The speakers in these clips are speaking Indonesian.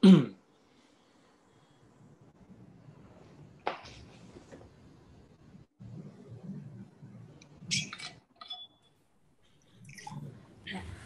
Assalamualaikum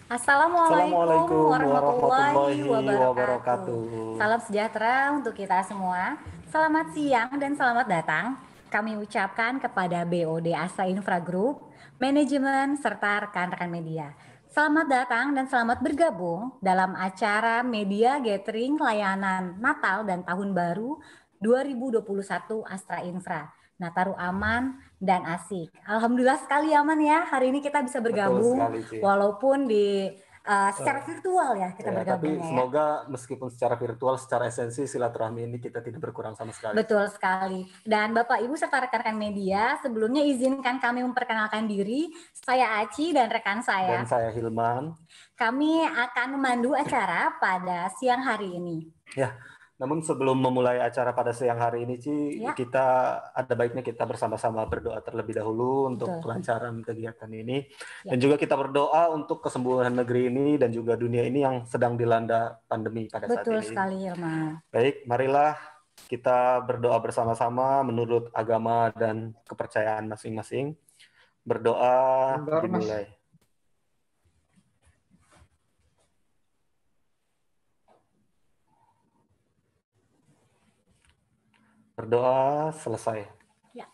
Assalamualaikum warahmatullahi warahmatullahi wabarakatuh. wabarakatuh. Salam sejahtera untuk kita semua. Selamat siang dan selamat datang. Kami ucapkan kepada BOD Astra Infra Group, manajemen, serta rekan-rekan media. Selamat datang dan selamat bergabung dalam acara Media Gathering Layanan Natal dan Tahun Baru 2021 Astra Infra. Nataru aman dan asik. Alhamdulillah sekali aman ya. Hari ini kita bisa Betul bergabung sekali, Ci. walaupun di secara virtual ya kita Ya, tapi bergabungnya ya. semoga meskipun secara virtual, secara esensi silaturahmi ini kita tidak berkurang sama sekali. Betul sekali. Dan Bapak Ibu serta rekan-rekan media, sebelumnya izinkan kami memperkenalkan diri. Saya Aci dan rekan saya. Dan saya Hilman. Kami akan memandu acara pada siang hari ini. Ya, namun sebelum memulai acara pada siang hari ini, Ci, Ya. kita ada baiknya kita bersama-sama berdoa terlebih dahulu untuk Betul. kelancaran kegiatan ini. Ya. Dan juga kita berdoa untuk kesembuhan negeri ini dan juga dunia ini yang sedang dilanda pandemi pada saat Betul ini. sekali, Hilman. Baik, marilah kita berdoa bersama-sama menurut agama dan kepercayaan masing-masing. Berdoa dimulai. Berdoa selesai. Ya.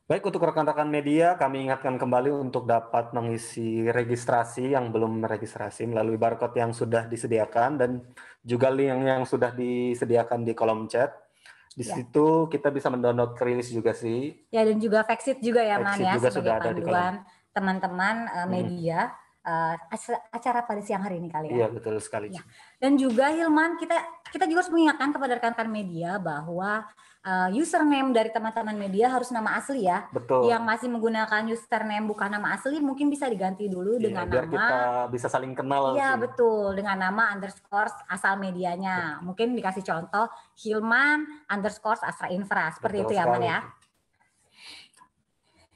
Baik, untuk rekan-rekan media, kami ingatkan kembali untuk dapat mengisi registrasi yang belum meregistrasi melalui barcode yang sudah disediakan dan juga link yang sudah disediakan di kolom chat. Di situ kita bisa mendownload rilis juga sih. Ya, dan juga factsheet juga ya, Man ya, juga sebagai sudah ada di panduan teman-teman media acara pada siang hari ini kali ya. Iya, betul sekali. Ya. Dan juga Hilman, kita juga harus mengingatkan kepada rekan-rekan media bahwa username dari teman-teman media harus nama asli ya. Betul. Yang masih menggunakan username bukan nama asli mungkin bisa diganti dulu dengan biar nama. Kita bisa saling kenal. Iya betul, dengan nama underscore asal medianya. Mungkin dikasih contoh Hilman underscore Astra Infra seperti betul itu ya, Man ya.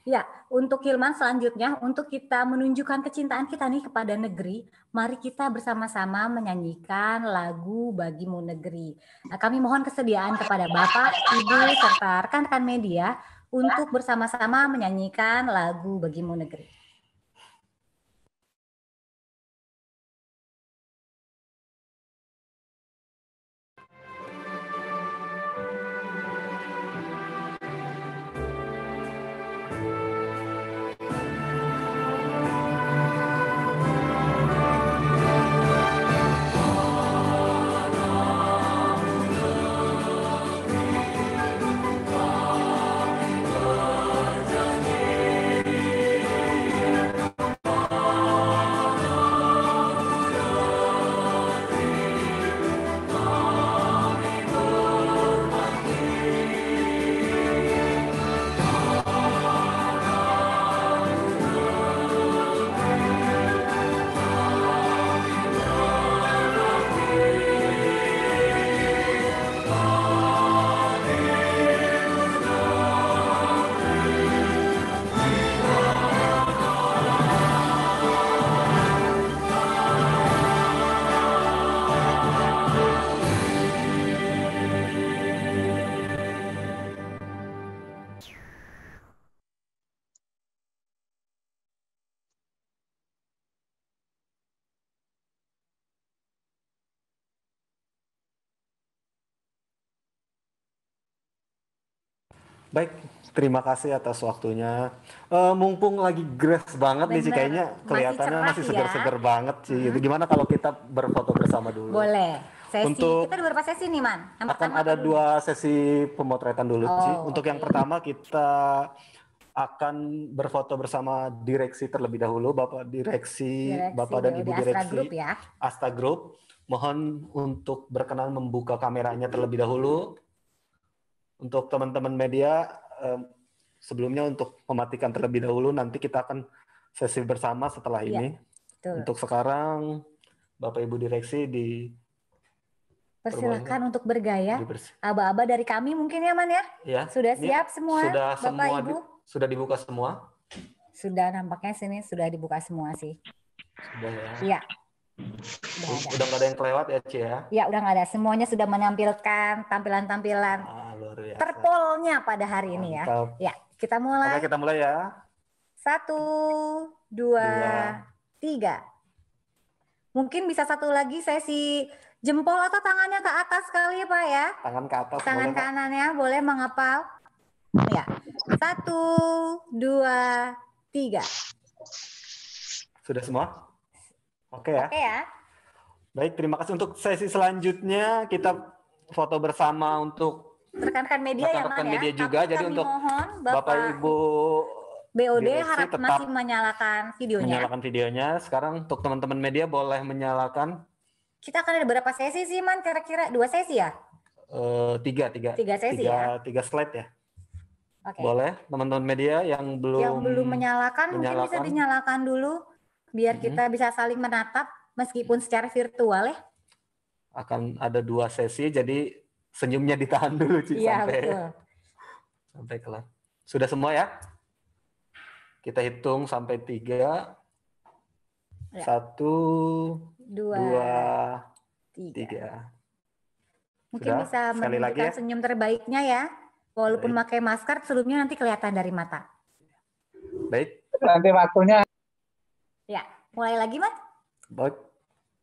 Ya, untuk Hilman selanjutnya, untuk kita menunjukkan kecintaan kita nih kepada negeri, mari kita bersama-sama menyanyikan lagu Bagimu Negeri. Nah, kami mohon kesediaan kepada Bapak, Ibu, serta rekan-rekan media untuk bersama-sama menyanyikan lagu Bagimu Negeri. Baik, terima kasih atas waktunya. Mumpung lagi grace banget nih sih, kayaknya kelihatannya masih segar-segar banget sih. Gimana kalau kita berfoto bersama dulu? Boleh. Sesi, untuk kita ada berapa sesi nih, Man? Akan ada 2 sesi pemotretan dulu sih. Untuk yang pertama kita akan berfoto bersama direksi terlebih dahulu, Bapak Bapak dan Ibu Direksi Group ya. Astra Group. Mohon untuk berkenan membuka kameranya terlebih dahulu. Untuk teman-teman media, sebelumnya untuk mematikan terlebih dahulu, nanti kita akan sesi bersama setelah ini. Betul. Untuk sekarang, Bapak Ibu Direksi persilakan untuk bergaya. Aba-aba dari kami mungkin ya, Man ya? Ya. Sudah siap semua, sudah Bapak semua Ibu? Sudah dibuka semua? Sudah, nampaknya sini sudah dibuka semua sih. Sudah ya. Iya. Udah nggak ada yang kelewat ya, Ci ya? Ya, udah nggak ada. Semuanya sudah menampilkan tampilan-tampilan Luar biasa. terpolnya pada hari ini ya. Mantap. Ya, kita mulai. Oke, kita mulai ya. 1, 2, 3. Mungkin bisa satu lagi sesi jempol atau tangannya ke atas kali ya Pak ya. Tangan ke atas. Tangan boleh, kanannya boleh mengepal. Ya. 1, 2, 3. Sudah semua? Oke ya. Oke ya. Baik, terima kasih. Untuk sesi selanjutnya kita foto bersama untuk rekan-rekan media ya, rekan-rekan Man, media ya. juga. Tapi Jadi kami untuk mohon Bapak Ibu BOD direksi harap tetap masih menyalakan videonya. menyalakan videonya. Sekarang untuk teman-teman media boleh menyalakan. Kita akan ada berapa sesi sih, Man? Kira-kira 2 sesi ya? Tiga sesi ya? 3 slide ya. Oke. Boleh teman-teman media yang belum menyalakan mungkin bisa dinyalakan dulu biar kita bisa saling menatap meskipun secara virtual ya. Akan ada 2 sesi, jadi senyumnya ditahan dulu Ci, sampai kelar. Sudah semua ya? Kita hitung sampai 3. 1, 2, 3. Mungkin Sudah? bisa Sekali lagi menunjukkan ya? senyum terbaiknya ya. Walaupun pakai masker, senyumnya nanti kelihatan dari mata. Baik. Nanti waktunya. Ya, mulai lagi, Mas. Baik.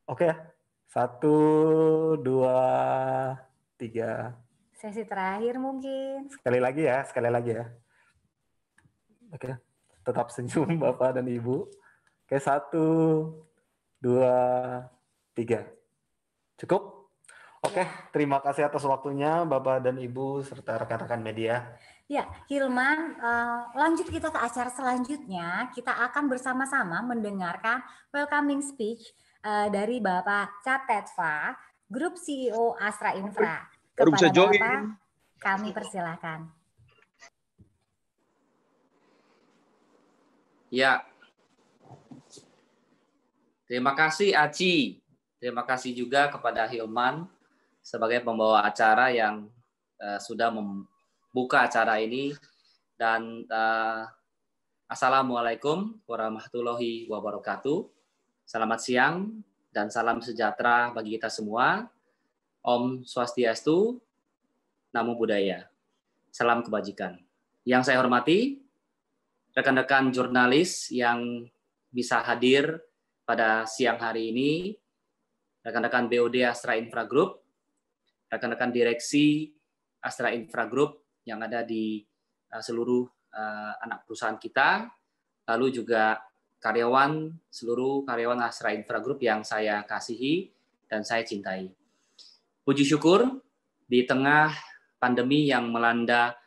Oke ya. 1, 2, 3. Sesi terakhir mungkin. Sekali lagi ya. Oke. Tetap senyum Bapak dan Ibu. Oke, 1, 2, 3. Cukup? Oke, terima kasih atas waktunya Bapak dan Ibu serta rekan-rekan media. Ya, Hilman, lanjut kita ke acara selanjutnya. Kita akan bersama-sama mendengarkan welcoming speech dari Bapak Catetva, Grup CEO Astra Infra. Kepada Bapak, kami persilahkan. Ya, terima kasih Aci. Terima kasih juga kepada Hilman sebagai pembawa acara yang sudah membuka acara ini. Dan Assalamualaikum warahmatullahi wabarakatuh. Selamat siang dan salam sejahtera bagi kita semua. Om Swastiastu, Namo Buddhaya. Salam kebajikan. Yang saya hormati, rekan-rekan jurnalis yang bisa hadir pada siang hari ini, rekan-rekan BOD Astra Infra Group, rekan-rekan direksi Astra Infra Group yang ada di seluruh anak perusahaan kita, lalu juga seluruh karyawan Astra Infra Group yang saya kasihi dan saya cintai. Puji syukur di tengah pandemi yang melanda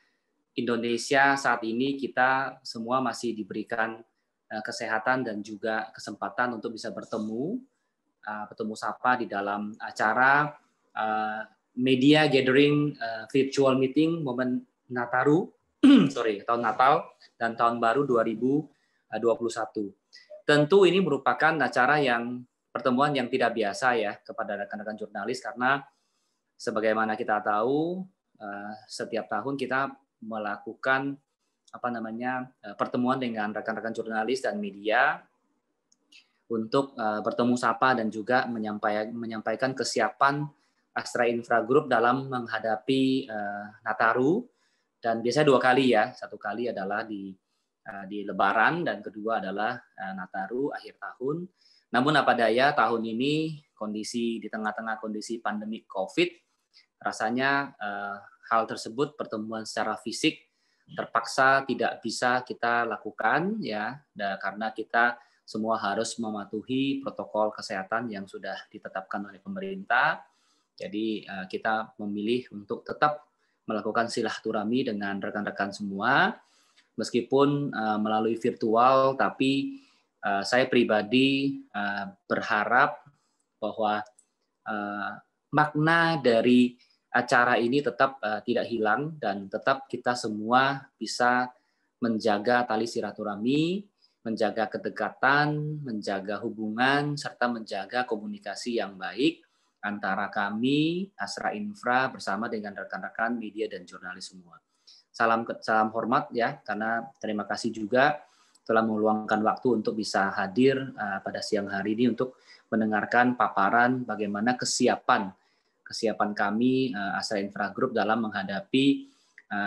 Indonesia saat ini, kita semua masih diberikan kesehatan dan juga kesempatan untuk bisa bertemu sapa di dalam acara media gathering virtual meeting momen Nataru, tahun Natal dan tahun baru 2021. Tentu ini merupakan pertemuan yang tidak biasa ya kepada rekan-rekan jurnalis, karena sebagaimana kita tahu setiap tahun kita melakukan pertemuan dengan rekan-rekan jurnalis dan media untuk bertemu sapa dan juga menyampaikan kesiapan Astra Infra Group dalam menghadapi Nataru, dan biasanya 2 kali ya, 1 kali adalah di Lebaran dan kedua adalah Nataru akhir tahun. Namun apa daya tahun ini di tengah-tengah kondisi pandemi COVID, rasanya hal tersebut, pertemuan secara fisik terpaksa tidak bisa kita lakukan ya, karena kita semua harus mematuhi protokol kesehatan yang sudah ditetapkan oleh pemerintah. Jadi kita memilih untuk tetap melakukan silaturahmi dengan rekan-rekan semua, meskipun melalui virtual, tapi saya pribadi berharap bahwa makna dari acara ini tetap tidak hilang dan tetap kita semua bisa menjaga tali silaturahmi, menjaga kedekatan, menjaga hubungan, serta menjaga komunikasi yang baik antara kami, Astra Infra, bersama dengan rekan-rekan media dan jurnalis semua. Salam hormat ya, karena terima kasih juga telah meluangkan waktu untuk bisa hadir pada siang hari ini untuk mendengarkan paparan bagaimana kesiapan kami Astra Infra Group dalam menghadapi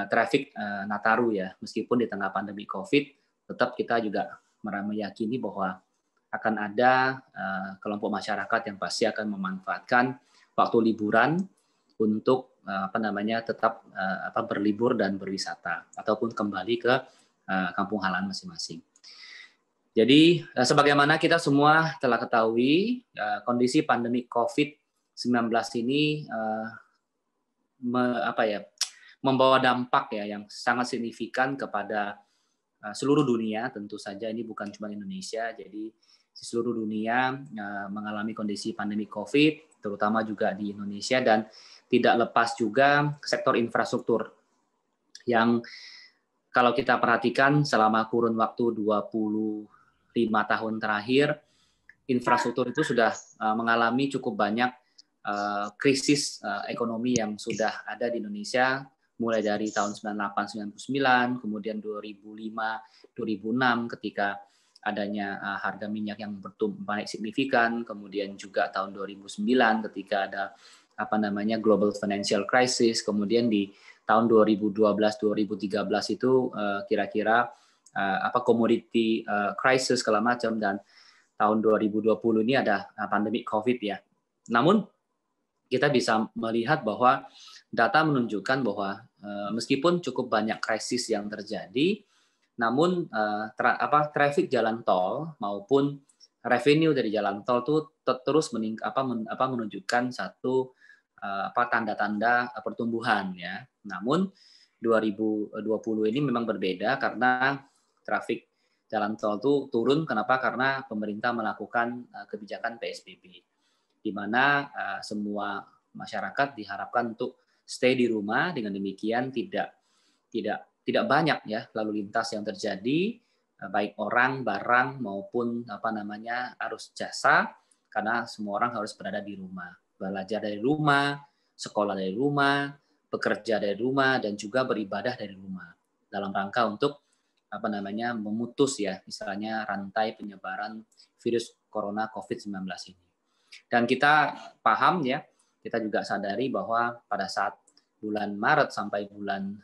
traffic Nataru ya. Meskipun di tengah pandemi COVID, tetap kita juga meyakini bahwa akan ada kelompok masyarakat yang pasti akan memanfaatkan waktu liburan untuk tetap berlibur dan berwisata ataupun kembali ke kampung halaman masing-masing. Jadi sebagaimana kita semua telah ketahui, kondisi pandemi COVID-19 ini membawa dampak ya yang sangat signifikan kepada seluruh dunia. Tentu saja ini bukan cuma Indonesia, jadi di seluruh dunia mengalami kondisi pandemi COVID, terutama juga di Indonesia, dan tidak lepas juga sektor infrastruktur yang kalau kita perhatikan selama kurun waktu 25 tahun terakhir, infrastruktur itu sudah mengalami cukup banyak krisis ekonomi yang sudah ada di Indonesia, mulai dari tahun 98-99, kemudian 2005-2006 ketika adanya harga minyak yang naik signifikan, kemudian juga tahun 2009 ketika ada global financial crisis, kemudian di tahun 2012-2013 itu kira-kira commodity crisis segala macam, dan tahun 2020 ini ada pandemi COVID ya. Namun kita bisa melihat bahwa data menunjukkan bahwa meskipun cukup banyak krisis yang terjadi, namun traffic jalan tol maupun revenue dari jalan tol itu terus menunjukkan satu tanda-tanda pertumbuhan ya. Namun 2020 ini memang berbeda karena traffic jalan tol itu turun. Kenapa? Karena pemerintah melakukan kebijakan PSBB, di mana semua masyarakat diharapkan untuk stay di rumah. Dengan demikian tidak banyak ya lalu lintas yang terjadi, baik orang, barang maupun arus jasa, karena semua orang harus berada di rumah, belajar dari rumah, sekolah dari rumah, bekerja dari rumah, dan juga beribadah dari rumah dalam rangka untuk memutus ya misalnya rantai penyebaran virus corona COVID-19 ini. Dan kita paham ya, kita juga sadari bahwa pada saat bulan Maret sampai bulan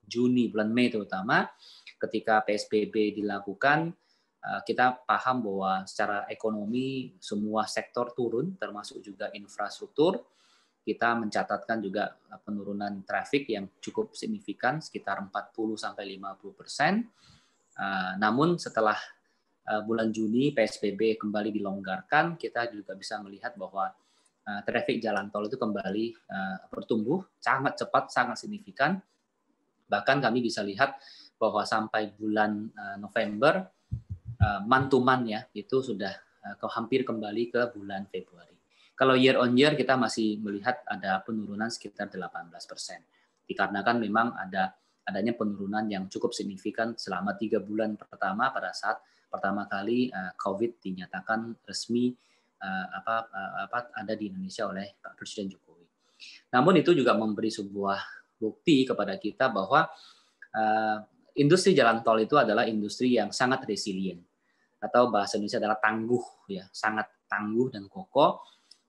Juni, bulan Mei terutama, ketika PSBB dilakukan, kita paham bahwa secara ekonomi semua sektor turun, termasuk juga infrastruktur. Kita mencatatkan juga penurunan traffic yang cukup signifikan, sekitar 40-50%. Namun setelah bulan Juni PSBB kembali dilonggarkan, kita juga bisa melihat bahwa traffic jalan tol itu kembali bertumbuh sangat cepat, sangat signifikan. Bahkan kami bisa lihat bahwa sampai bulan November, month to month ya, itu sudah hampir kembali ke bulan Februari. Kalau year on year kita masih melihat ada penurunan sekitar 18%. Dikarenakan memang adanya penurunan yang cukup signifikan selama 3 bulan pertama pada saat pertama kali COVID dinyatakan resmi ada di Indonesia oleh Pak Presiden Jokowi. Namun itu juga memberi sebuah bukti kepada kita bahwa industri jalan tol itu adalah industri yang sangat resilient, atau bahasa Indonesia adalah tangguh ya, sangat tangguh dan kokoh.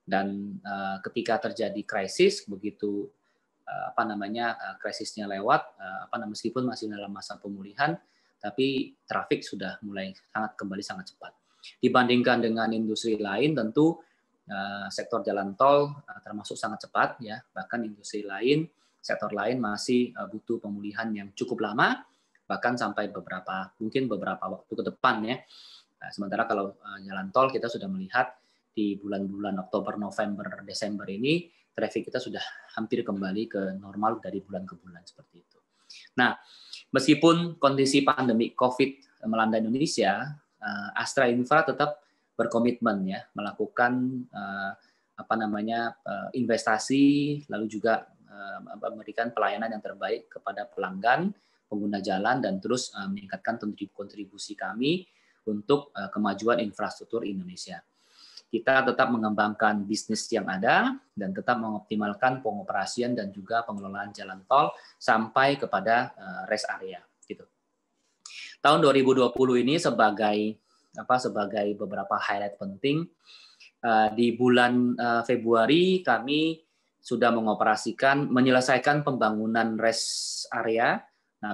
Dan ketika terjadi krisis, begitu krisisnya lewat, meskipun masih dalam masa pemulihan, tapi traffic sudah mulai kembali sangat cepat. Dibandingkan dengan industri lain, tentu sektor jalan tol termasuk sangat cepat ya. Bahkan industri lain, sektor lain masih butuh pemulihan yang cukup lama, bahkan sampai beberapa waktu ke depan ya. Sementara kalau jalan tol kita sudah melihat di bulan-bulan Oktober, November, Desember ini traffic kita sudah hampir kembali ke normal dari bulan ke bulan seperti itu. Nah, meskipun kondisi pandemi COVID melanda Indonesia, Astra Infra tetap berkomitmen ya melakukan investasi, lalu juga memberikan pelayanan yang terbaik kepada pelanggan, pengguna jalan, dan terus meningkatkan kontribusi kami untuk kemajuan infrastruktur Indonesia. Kita tetap mengembangkan bisnis yang ada dan tetap mengoptimalkan pengoperasian dan juga pengelolaan jalan tol sampai kepada rest area gitu. tahun 2020 ini sebagai beberapa highlight penting, di bulan Februari kami sudah menyelesaikan pembangunan rest area,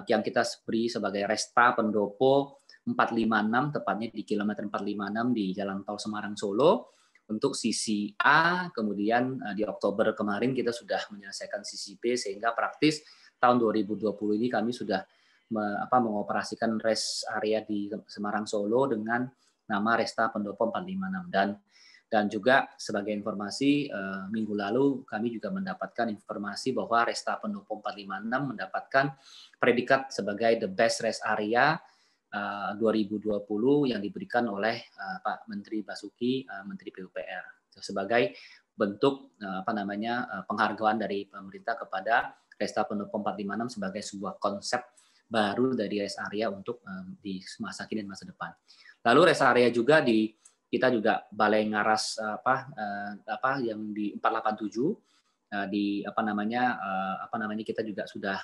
yang kita beri sebagai Resta Pendopo 456, tepatnya di kilometer 456 di Jalan Tol Semarang Solo untuk sisi A. Kemudian di Oktober kemarin kita sudah menyelesaikan sisi B, sehingga praktis tahun 2020 ini kami sudah mengoperasikan rest area di Semarang Solo dengan nama Resta Pendopo 456. Dan juga sebagai informasi, minggu lalu kami juga mendapatkan informasi bahwa Resta Pendopo 456 mendapatkan predikat sebagai the best rest area 2020 yang diberikan oleh Pak Menteri Basuki, Menteri PUPR, sebagai bentuk penghargaan dari pemerintah kepada Resta Pendopo 456 sebagai sebuah konsep baru dari rest area untuk di masa kini dan masa depan. Lalu rest area juga kita juga Balai Ngaras yang di 487 kita juga sudah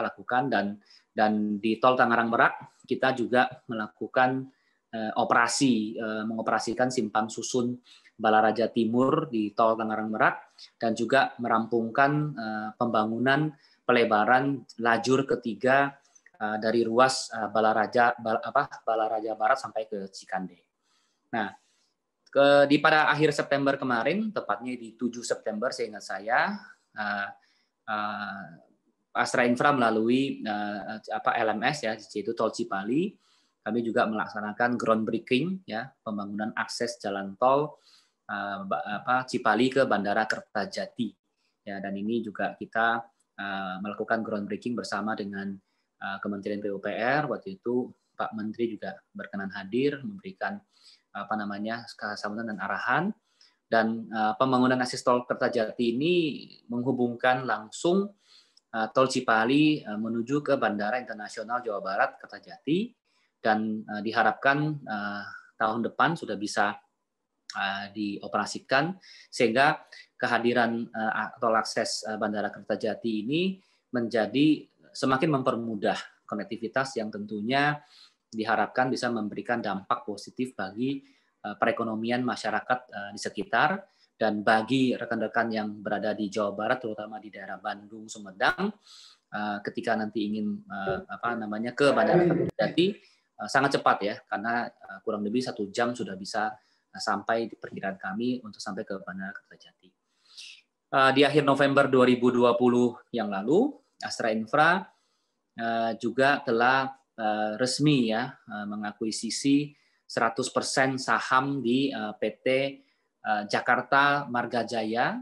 lakukan, dan di Tol Tangerang Merak kita juga melakukan mengoperasikan simpang susun Balaraja Timur di Tol Tangerang Merak, dan juga merampungkan pembangunan pelebaran lajur ketiga dari ruas Balaraja Barat sampai ke Cikande. Nah, pada akhir September kemarin, tepatnya di 7 September seingat saya, Astra Infra melalui LMS yaitu Tol Cipali, kami juga melaksanakan groundbreaking pembangunan akses jalan tol Cipali ke Bandara Kertajati. Dan ini juga kita melakukan groundbreaking bersama dengan Kementerian PUPR. Waktu itu Pak Menteri juga berkenan hadir memberikan sambutan dan arahan. Dan pembangunan akses tol Kertajati ini menghubungkan langsung Tol Cipali menuju ke Bandara Internasional Jawa Barat Kertajati, dan diharapkan tahun depan sudah bisa dioperasikan, sehingga kehadiran tol akses Bandara Kertajati ini menjadi semakin mempermudah konektivitas yang tentunya diharapkan bisa memberikan dampak positif bagi perekonomian masyarakat di sekitar, dan bagi rekan-rekan yang berada di Jawa Barat, terutama di daerah Bandung, Sumedang, ketika nanti ingin ke Bandara Kertajati sangat cepat ya, karena kurang lebih 1 jam sudah bisa sampai di perkiraan kami untuk sampai ke Bandara Kertajati. Di akhir November 2020 yang lalu, Astra Infra juga telah resmi mengakuisisi 100% saham di PT Jakarta Marga Jaya,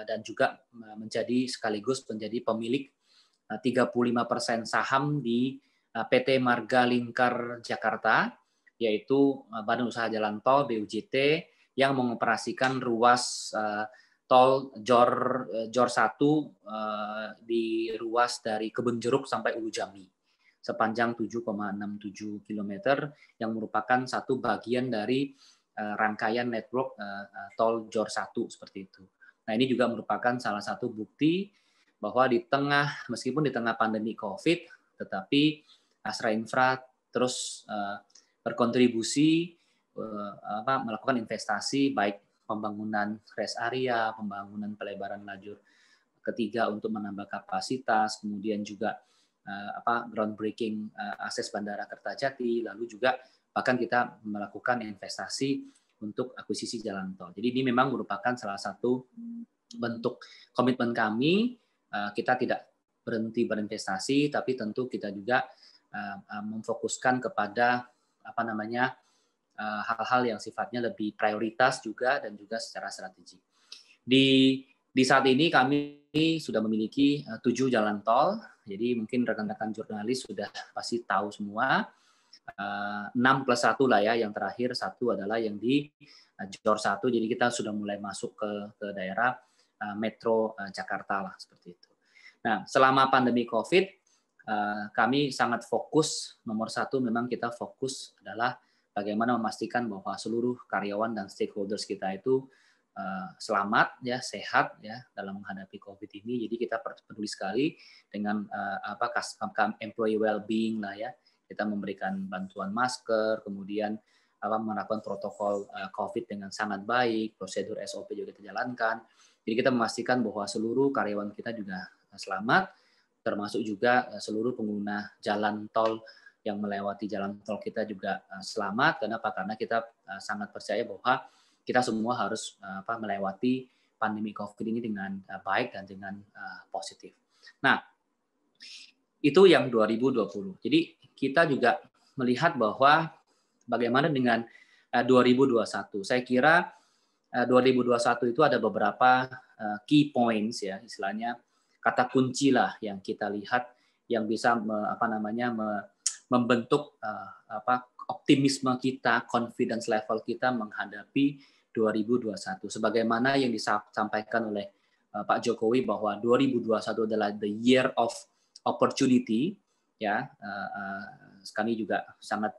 dan juga sekaligus menjadi pemilik 35% saham di PT Marga Lingkar Jakarta, yaitu Badan Usaha Jalan Tol BUJT yang mengoperasikan ruas tol Jor 1 di ruas dari Kebonjeruk sampai Ulu Jami sepanjang 7,67 km, yang merupakan satu bagian dari rangkaian network tol Jor 1 seperti itu. Nah, ini juga merupakan salah satu bukti bahwa meskipun di tengah pandemi COVID, tetapi Astra Infra terus berkontribusi melakukan investasi, baik pembangunan rest area, pembangunan pelebaran lajur ketiga untuk menambah kapasitas, kemudian juga groundbreaking akses Bandara Kertajati, lalu juga bahkan kita melakukan investasi untuk akuisisi jalan tol. Jadi ini memang merupakan salah satu bentuk komitmen kami. Kita tidak berhenti berinvestasi, tapi tentu kita juga memfokuskan kepada hal-hal yang sifatnya lebih prioritas juga, dan juga secara strategik. Di saat ini kami sudah memiliki 7 jalan tol. Jadi mungkin rekan-rekan jurnalis sudah pasti tahu semua. 6 plus 1 lah ya, yang terakhir 1 adalah yang di Jor 1. Jadi kita sudah mulai masuk ke daerah metro Jakarta lah, seperti itu. Nah, selama pandemi COVID, kami sangat fokus, nomor 1 memang kita fokus adalah bagaimana memastikan bahwa seluruh karyawan dan stakeholders kita itu selamat ya, sehat ya dalam menghadapi COVID ini. Jadi kita peduli sekali dengan employee well-being lah ya. Kita memberikan bantuan masker, kemudian melakukan protokol COVID dengan sangat baik, prosedur SOP juga kita jalankan. Jadi kita memastikan bahwa seluruh karyawan kita juga selamat, termasuk juga seluruh pengguna jalan tol yang melewati jalan tol kita juga selamat. Kenapa? Karena kita sangat percaya bahwa kita semua harus melewati pandemi COVID ini dengan baik dan dengan positif. Nah, itu yang 2020. Jadi kita juga melihat bahwa bagaimana dengan 2021. Saya kira 2021 itu ada beberapa key points ya, istilahnya kata kunci lah yang kita lihat yang bisa membentuk optimisme kita, confidence level kita menghadapi 2021. Sebagaimana yang disampaikan oleh Pak Jokowi bahwa 2021 adalah the year of opportunity, ya, kami juga sangat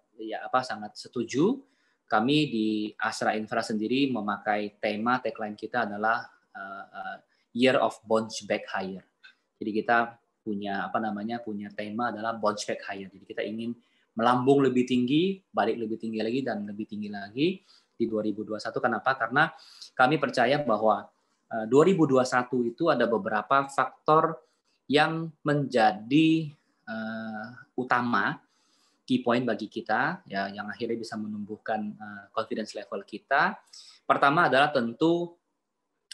setuju. Kami di Astra Infra sendiri memakai tema tagline kita adalah year of bounce back higher. Jadi kita punya punya tema adalah bounce back higher. Jadi kita ingin melambung lebih tinggi, balik lebih tinggi lagi dan lebih tinggi lagi di 2021. Kenapa? Karena kami percaya bahwa 2021 itu ada beberapa faktor yang menjadi utama, key point bagi kita, ya, yang akhirnya bisa menumbuhkan confidence level kita. Pertama adalah tentu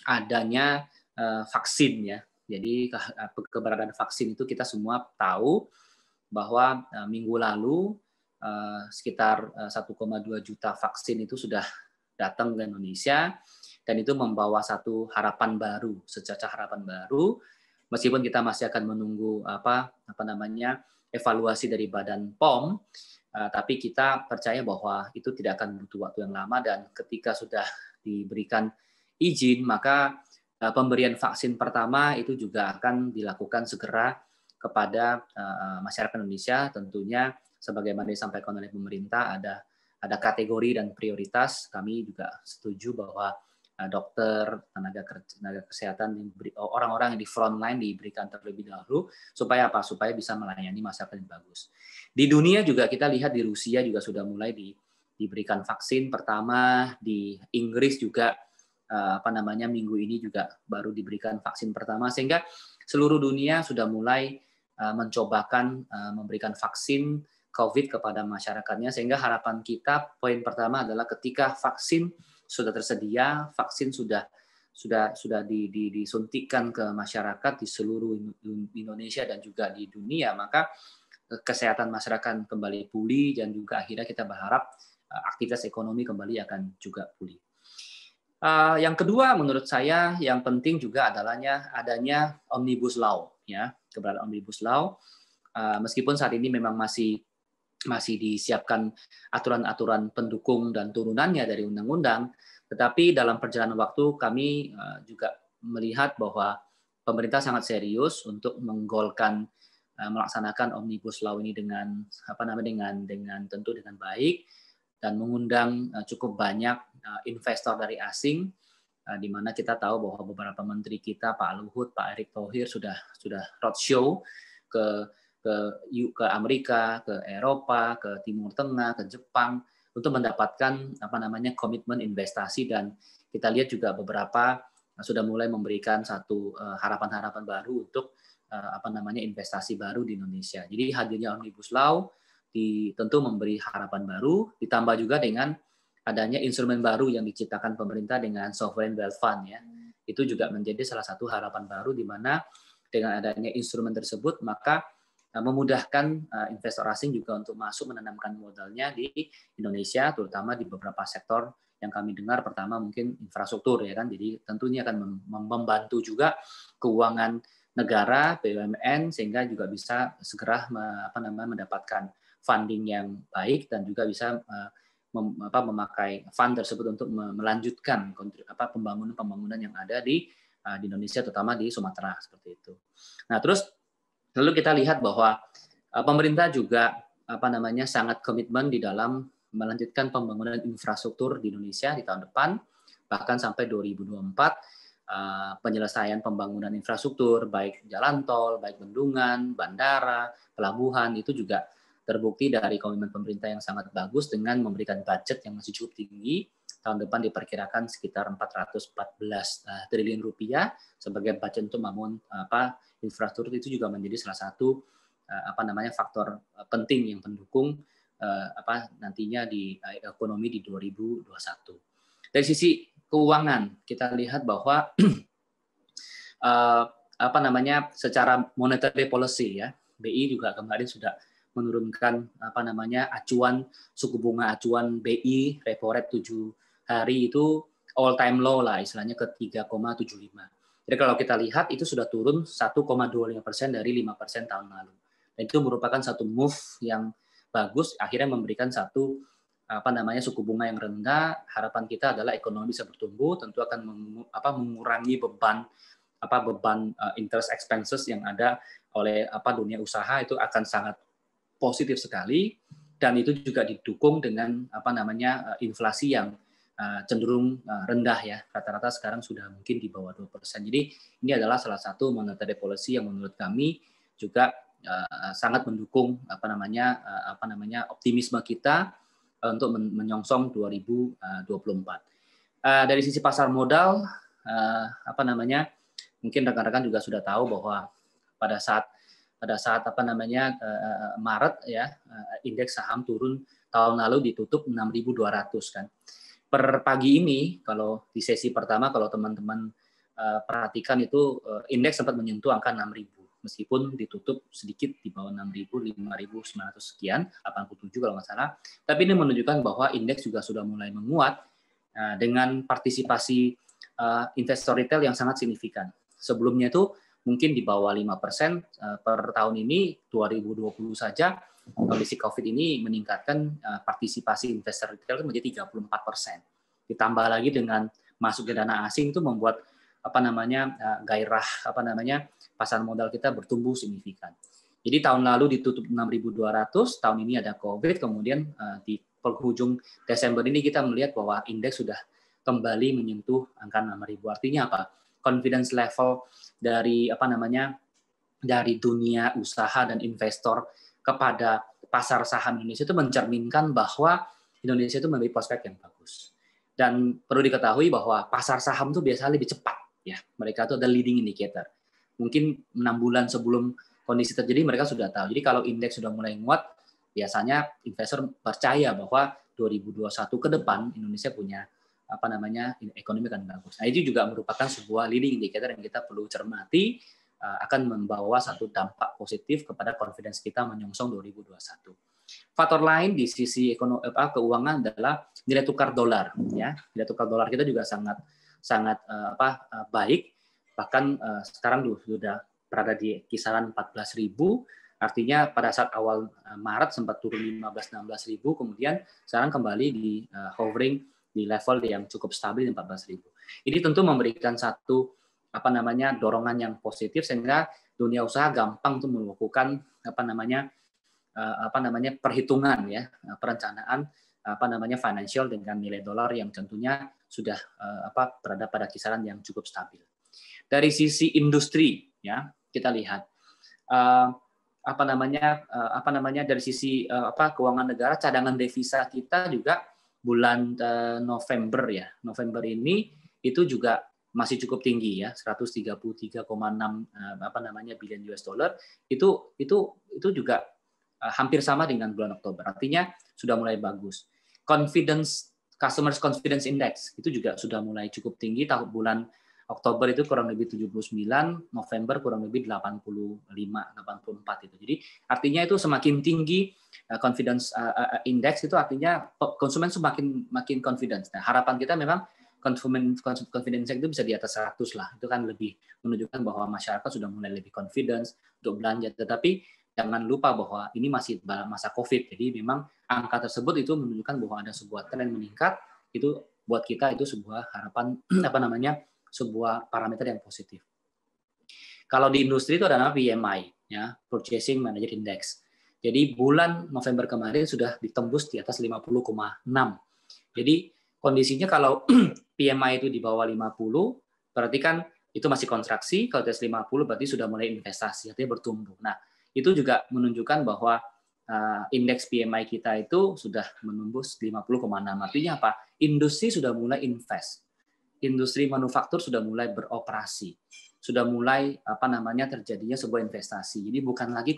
adanya vaksin, ya. Jadi keberadaan vaksin itu kita semua tahu bahwa minggu lalu sekitar 1,2 juta vaksin itu sudah datang ke Indonesia, dan itu membawa satu harapan baru, secercah harapan baru. Meskipun kita masih akan menunggu evaluasi dari Badan POM, tapi kita percaya bahwa itu tidak akan butuh waktu yang lama, dan ketika sudah diberikan izin, maka pemberian vaksin pertama itu juga akan dilakukan segera kepada masyarakat Indonesia. Tentunya sebagaimana disampaikan oleh pemerintah, ada kategori dan prioritas. Kami juga setuju bahwa dokter, tenaga kesehatan, orang-orang yang di front line diberikan terlebih dahulu, supaya apa? Supaya bisa melayani masyarakat yang bagus. Di dunia juga kita lihat, di Rusia juga sudah mulai diberikan vaksin pertama, di Inggris juga minggu ini juga baru diberikan vaksin pertama, sehingga seluruh dunia sudah mulai mencobakan memberikan vaksin COVID kepada masyarakatnya. Sehingga harapan kita, poin pertama adalah ketika vaksin sudah tersedia, vaksin sudah disuntikan ke masyarakat di seluruh Indonesia dan juga di dunia, maka kesehatan masyarakat kembali pulih, dan juga akhirnya kita berharap aktivitas ekonomi kembali akan juga pulih. Yang kedua, menurut saya yang penting juga adanya Omnibus Law, ya, keberadaan Omnibus Law. Meskipun saat ini memang masih disiapkan aturan-aturan pendukung dan turunannya dari undang-undang, tetapi dalam perjalanan waktu kami juga melihat bahwa pemerintah sangat serius untuk menggolkan melaksanakan Omnibus Law ini dengan tentu dengan baik, dan mengundang cukup banyak investor dari asing, di mana kita tahu bahwa beberapa menteri kita, Pak Luhut, Pak Erick Thohir sudah roadshow ke Amerika, ke Eropa, ke Timur Tengah, ke Jepang, untuk mendapatkan komitmen investasi. Dan kita lihat juga beberapa sudah mulai memberikan satu harapan-harapan baru untuk investasi baru di Indonesia. Jadi hadirnya Omnibus Law tentu memberi harapan baru, ditambah juga dengan adanya instrumen baru yang diciptakan pemerintah dengan Sovereign Wealth Fund, ya. Itu juga menjadi salah satu harapan baru, di mana dengan adanya instrumen tersebut maka memudahkan investor asing juga untuk masuk menanamkan modalnya di Indonesia, terutama di beberapa sektor yang kami dengar. Pertama mungkin infrastruktur, ya kan. Jadi tentunya akan membantu juga keuangan negara, BUMN, sehingga juga bisa segera mendapatkan funding yang baik, dan juga bisa memakai fund tersebut untuk melanjutkan pembangunan yang ada di Indonesia, terutama di Sumatera, seperti itu. Nah, terus lalu kita lihat bahwa pemerintah juga sangat komitmen di dalam melanjutkan pembangunan infrastruktur di Indonesia di tahun depan. bahkan sampai 2024 penyelesaian pembangunan infrastruktur, baik jalan tol, baik bendungan, bandara, pelabuhan, itu juga terbukti dari komitmen pemerintah yang sangat bagus dengan memberikan budget yang masih cukup tinggi. Tahun depan diperkirakan sekitar 414 triliun rupiah sebagai budget untuk membangun infrastruktur. Itu juga menjadi salah satu faktor penting yang mendukung nantinya di ekonomi di 2021. Dari sisi keuangan kita lihat bahwa secara monetary policy ya, BI juga kemarin sudah menurunkan acuan suku bunga acuan BI repo rate 7 hari itu all time low lah, istilahnya ke 3,75. Jadi kalau kita lihat itu sudah turun 1,25% dari 5% tahun lalu. Dan itu merupakan satu move yang bagus, akhirnya memberikan satu suku bunga yang rendah. Harapan kita adalah ekonomi bisa bertumbuh, tentu akan mengurangi beban interest expenses yang ada oleh dunia usaha, itu akan sangat positif sekali, dan itu juga didukung dengan inflasi yang cenderung rendah ya, rata-rata sekarang sudah mungkin di bawah 2%. Jadi ini adalah salah satu monetary policy yang menurut kami juga sangat mendukung optimisme kita untuk menyongsong 2024. Dari sisi pasar modal, mungkin rekan-rekan juga sudah tahu bahwa pada saat Maret ya, indeks saham turun tahun lalu ditutup 6.200 kan. Per pagi ini kalau di sesi pertama kalau teman-teman perhatikan itu indeks sempat menyentuh angka 6.000 meskipun ditutup sedikit di bawah 6.000, 5.900 sekian, 87 kalau nggak salah. Tapi ini menunjukkan bahwa indeks juga sudah mulai menguat dengan partisipasi investor retail yang sangat signifikan. Sebelumnya itu mungkin di bawah 5%, per tahun ini 2020 saja kondisi COVID ini meningkatkan partisipasi investor retail menjadi 34%. Ditambah lagi dengan masuknya dana asing itu membuat gairah pasar modal kita bertumbuh signifikan. Jadi tahun lalu ditutup 6.200, tahun ini ada COVID, kemudian di penghujung Desember ini kita melihat bahwa indeks sudah kembali menyentuh angka 6.000. Artinya apa? Confidence level dari dari dunia usaha dan investor kepada pasar saham Indonesia itu mencerminkan bahwa Indonesia itu memiliki prospek yang bagus. Dan perlu diketahui bahwa pasar saham itu biasanya lebih cepat ya. Mereka itu ada leading indicator. Mungkin 6 bulan sebelum kondisi terjadi mereka sudah tahu. Jadi kalau indeks sudah mulai nguat, biasanya investor percaya bahwa 2021 ke depan Indonesia punya ekonomi akan bagus. Nah, itu juga merupakan sebuah leading indicator yang kita perlu cermati, akan membawa satu dampak positif kepada confidence kita menyongsong 2021. Faktor lain di sisi keuangan adalah nilai tukar dolar ya. Nilai tukar dolar kita juga sangat baik, bahkan sekarang sudah berada di kisaran 14.000. Artinya pada saat awal Maret sempat turun 15-16.000, kemudian sekarang kembali di hovering di level yang cukup stabil 14.000. Ini tentu memberikan satu dorongan yang positif sehingga dunia usaha gampang untuk melakukan perhitungan ya, perencanaan financial dengan nilai dolar yang tentunya sudah berada pada kisaran yang cukup stabil. Dari sisi industri ya, kita lihat dari sisi keuangan negara, cadangan devisa kita juga bulan November ya. November ini itu juga masih cukup tinggi ya, 133,6 billion US dollar. Itu juga hampir sama dengan bulan Oktober. Artinya sudah mulai bagus. Customers Confidence Index itu juga sudah mulai cukup tinggi. Bulan Oktober itu kurang lebih 79, November kurang lebih 85-84 itu. Jadi artinya itu semakin tinggi confidence index itu artinya konsumen semakin confidence. Nah, harapan kita memang confidence itu bisa di atas 100 lah. Itu kan lebih menunjukkan bahwa masyarakat sudah mulai lebih confidence untuk belanja. Tetapi jangan lupa bahwa ini masih masa COVID. Jadi memang angka tersebut itu menunjukkan bahwa ada sebuah tren meningkat. Itu buat kita itu sebuah harapan sebuah parameter yang positif. Kalau di industri itu ada nama PMI, ya, Purchasing Manager Index. Jadi bulan November kemarin sudah ditembus di atas 50,6. Jadi kondisinya kalau PMI itu di bawah 50, berarti kan itu masih kontraksi. Kalau di atas 50 berarti sudah mulai investasi, artinya bertumbuh. Nah, itu juga menunjukkan bahwa indeks PMI kita itu sudah menembus 50,6. Artinya apa? Industri sudah mulai invest. Industri manufaktur sudah mulai beroperasi, sudah mulai terjadinya sebuah investasi. Jadi bukan lagi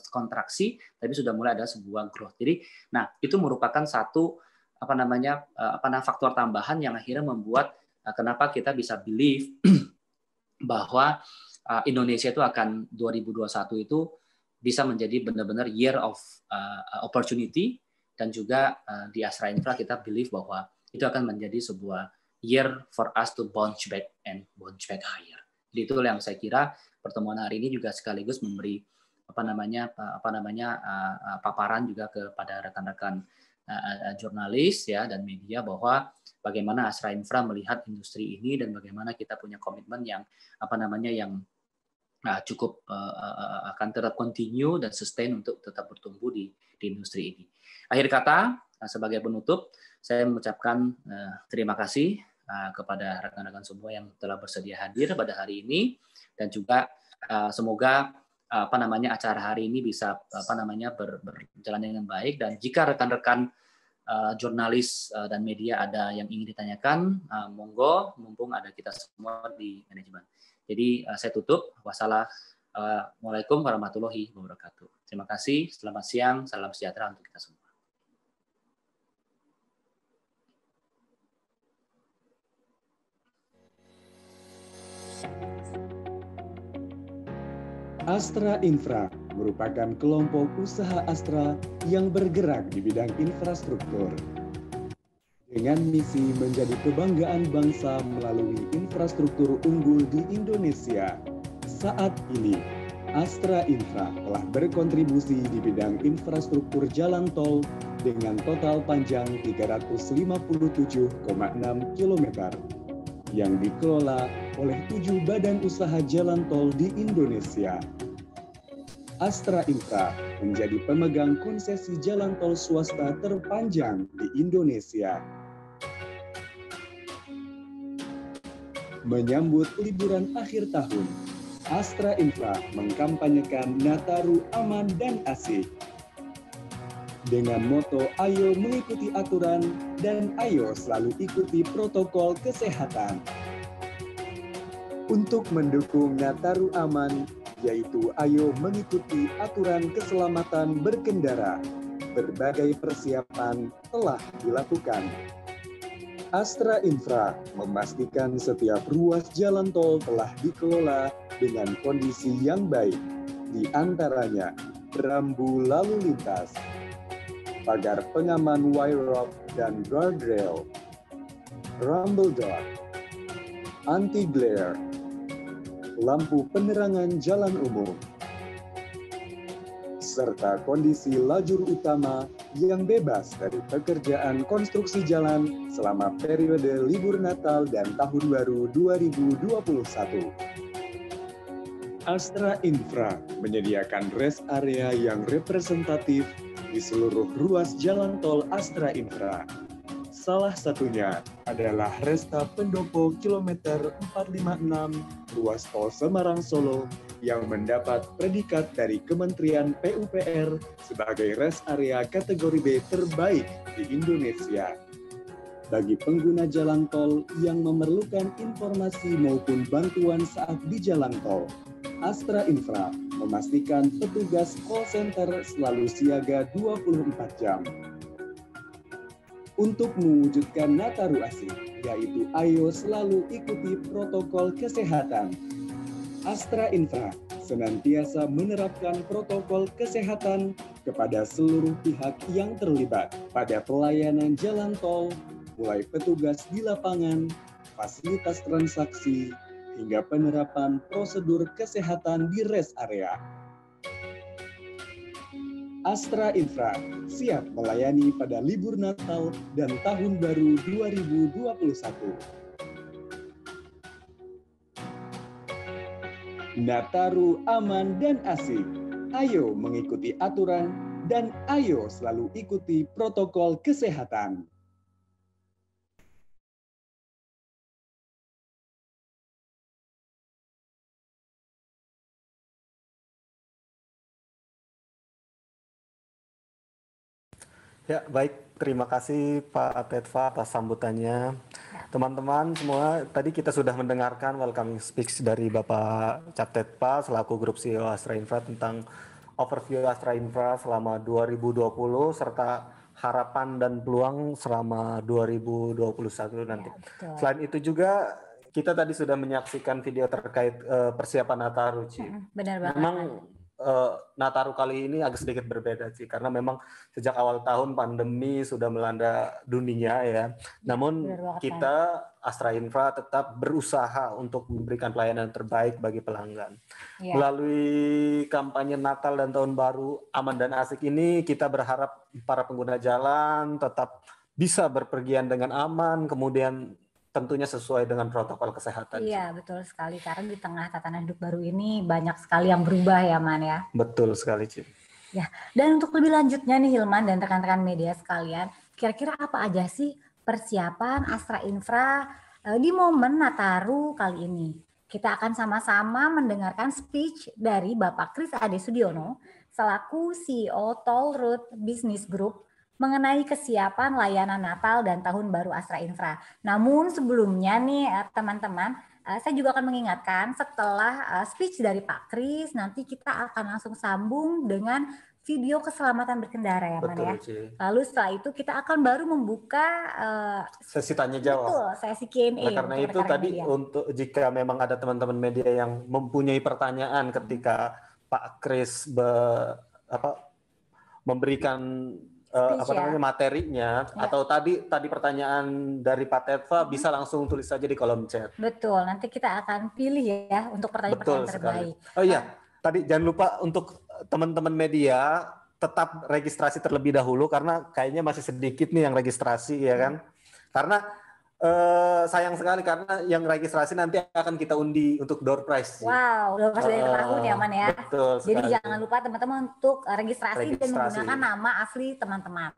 kontraksi, tapi sudah mulai ada sebuah growth. Jadi, nah itu merupakan satu faktor tambahan yang akhirnya membuat kenapa kita bisa believe bahwa Indonesia itu akan 2021 itu bisa menjadi benar-benar year of opportunity, dan juga di Astra Infra kita believe bahwa itu akan menjadi sebuah year for us to bounce back and bounce back higher. Jadi itu yang saya kira pertemuan hari ini juga sekaligus memberi paparan juga kepada rekan-rekan jurnalis ya dan media bahwa bagaimana Astra Infra melihat industri ini dan bagaimana kita punya komitmen yang cukup akan tetap continue dan sustain untuk tetap bertumbuh di industri ini. Akhir kata, sebagai penutup, saya mengucapkan terima kasih kepada rekan-rekan semua yang telah bersedia hadir pada hari ini, dan juga semoga acara hari ini bisa berjalan dengan baik. Dan jika rekan-rekan jurnalis dan media ada yang ingin ditanyakan, monggo, mumpung ada kita semua di manajemen. Jadi saya tutup. Wassalamualaikum warahmatullahi wabarakatuh. Terima kasih. Selamat siang. Salam sejahtera untuk kita semua. Astra Infra merupakan kelompok usaha Astra yang bergerak di bidang infrastruktur. Dengan misi menjadi kebanggaan bangsa melalui infrastruktur unggul di Indonesia, saat ini Astra Infra telah berkontribusi di bidang infrastruktur jalan tol dengan total panjang 357,6 km yang dikelola oleh 7 badan usaha jalan tol di Indonesia. Astra Infra menjadi pemegang konsesi jalan tol swasta terpanjang di Indonesia. Menyambut liburan akhir tahun, Astra Infra mengkampanyekan Nataru aman dan asik. Dengan moto "Ayo mengikuti aturan" dan "Ayo selalu ikuti protokol kesehatan". Untuk mendukung Nataru aman, yaitu ayo mengikuti aturan keselamatan berkendara, berbagai persiapan telah dilakukan. Astra Infra memastikan setiap ruas jalan tol telah dikelola dengan kondisi yang baik, di antaranya rambu lalu lintas, pagar pengaman wire rope dan guardrail, rumble dot, anti-glare, lampu penerangan jalan umum, serta kondisi lajur utama yang bebas dari pekerjaan konstruksi jalan selama periode libur Natal dan Tahun Baru 2021. Astra Infra menyediakan rest area yang representatif di seluruh ruas jalan tol Astra Infra. Salah satunya adalah Resta Pendopo kilometer 456 ruas tol Semarang-Solo yang mendapat predikat dari Kementerian PUPR sebagai rest area kategori B terbaik di Indonesia. Bagi pengguna jalan tol yang memerlukan informasi maupun bantuan saat di jalan tol, Astra Infra memastikan petugas call center selalu siaga 24 jam. Untuk mewujudkan Nataru asik, yaitu ayo selalu ikuti protokol kesehatan, Astra Infra senantiasa menerapkan protokol kesehatan kepada seluruh pihak yang terlibat pada pelayanan jalan tol, mulai petugas di lapangan, fasilitas transaksi, hingga penerapan prosedur kesehatan di rest area. Astra Infra siap melayani pada libur Natal dan Tahun Baru 2021. Nataru aman dan asik. Ayo mengikuti aturan dan ayo selalu ikuti protokol kesehatan. Ya, baik. Terima kasih Pak Tetva atas sambutannya. Teman-teman semua, tadi kita sudah mendengarkan welcoming speech dari Bapak Cap Tetva selaku Grup CEO Astra Infra tentang overview Astra Infra selama 2020 serta harapan dan peluang selama 2021 nanti. betul. Selain itu juga kita tadi sudah menyaksikan video terkait persiapan Nataru, Ci. Benar banget. Memang Nataru kali ini agak sedikit berbeda sih, karena memang sejak awal tahun pandemi sudah melanda dunia ya. Namun kita Astra Infra tetap berusaha untuk memberikan pelayanan terbaik bagi pelanggan. Melalui kampanye Natal dan Tahun Baru aman dan asik ini, kita berharap para pengguna jalan tetap bisa berpergian dengan aman, kemudian tentunya sesuai dengan protokol kesehatan. Iya, betul sekali. Karena di tengah tatanan hidup baru ini banyak sekali yang berubah ya, Man ya. Betul sekali, Ci. Ya, dan untuk lebih lanjutnya nih Hilman dan rekan-rekan media sekalian, kira-kira apa aja sih persiapan Astra Infra di momen Nataru kali ini? Kita akan sama-sama mendengarkan speech dari Bapak Kris Ade Sudiono selaku CEO Toll Road Business Group mengenai kesiapan layanan Natal dan Tahun Baru Astra Infra. Namun sebelumnya nih teman-teman, saya juga akan mengingatkan setelah speech dari Pak Kris, nanti kita akan langsung sambung dengan video keselamatan berkendara ya, Man ya. Lalu setelah itu kita akan baru membuka sesi tanya jawab. Betul, sesi Q&A. Nah, karena itu tadi media. Untuk jika memang ada teman-teman media yang mempunyai pertanyaan ketika Pak Kris memberikan materinya atau tadi pertanyaan dari Pak Tetva bisa langsung tulis saja di kolom chat. Betul, nanti kita akan pilih ya untuk pertanyaan-pertanyaan terbaik. Oh iya, tadi jangan lupa untuk teman-teman media tetap registrasi terlebih dahulu karena kayaknya masih sedikit nih yang registrasi ya kan. Karena sayang sekali karena yang registrasi nanti akan kita undi untuk door prize. Wow, door prize dari tahun ya, Man ya. Betul sekali. Jadi jangan lupa teman-teman untuk registrasi dan menggunakan nama asli teman-teman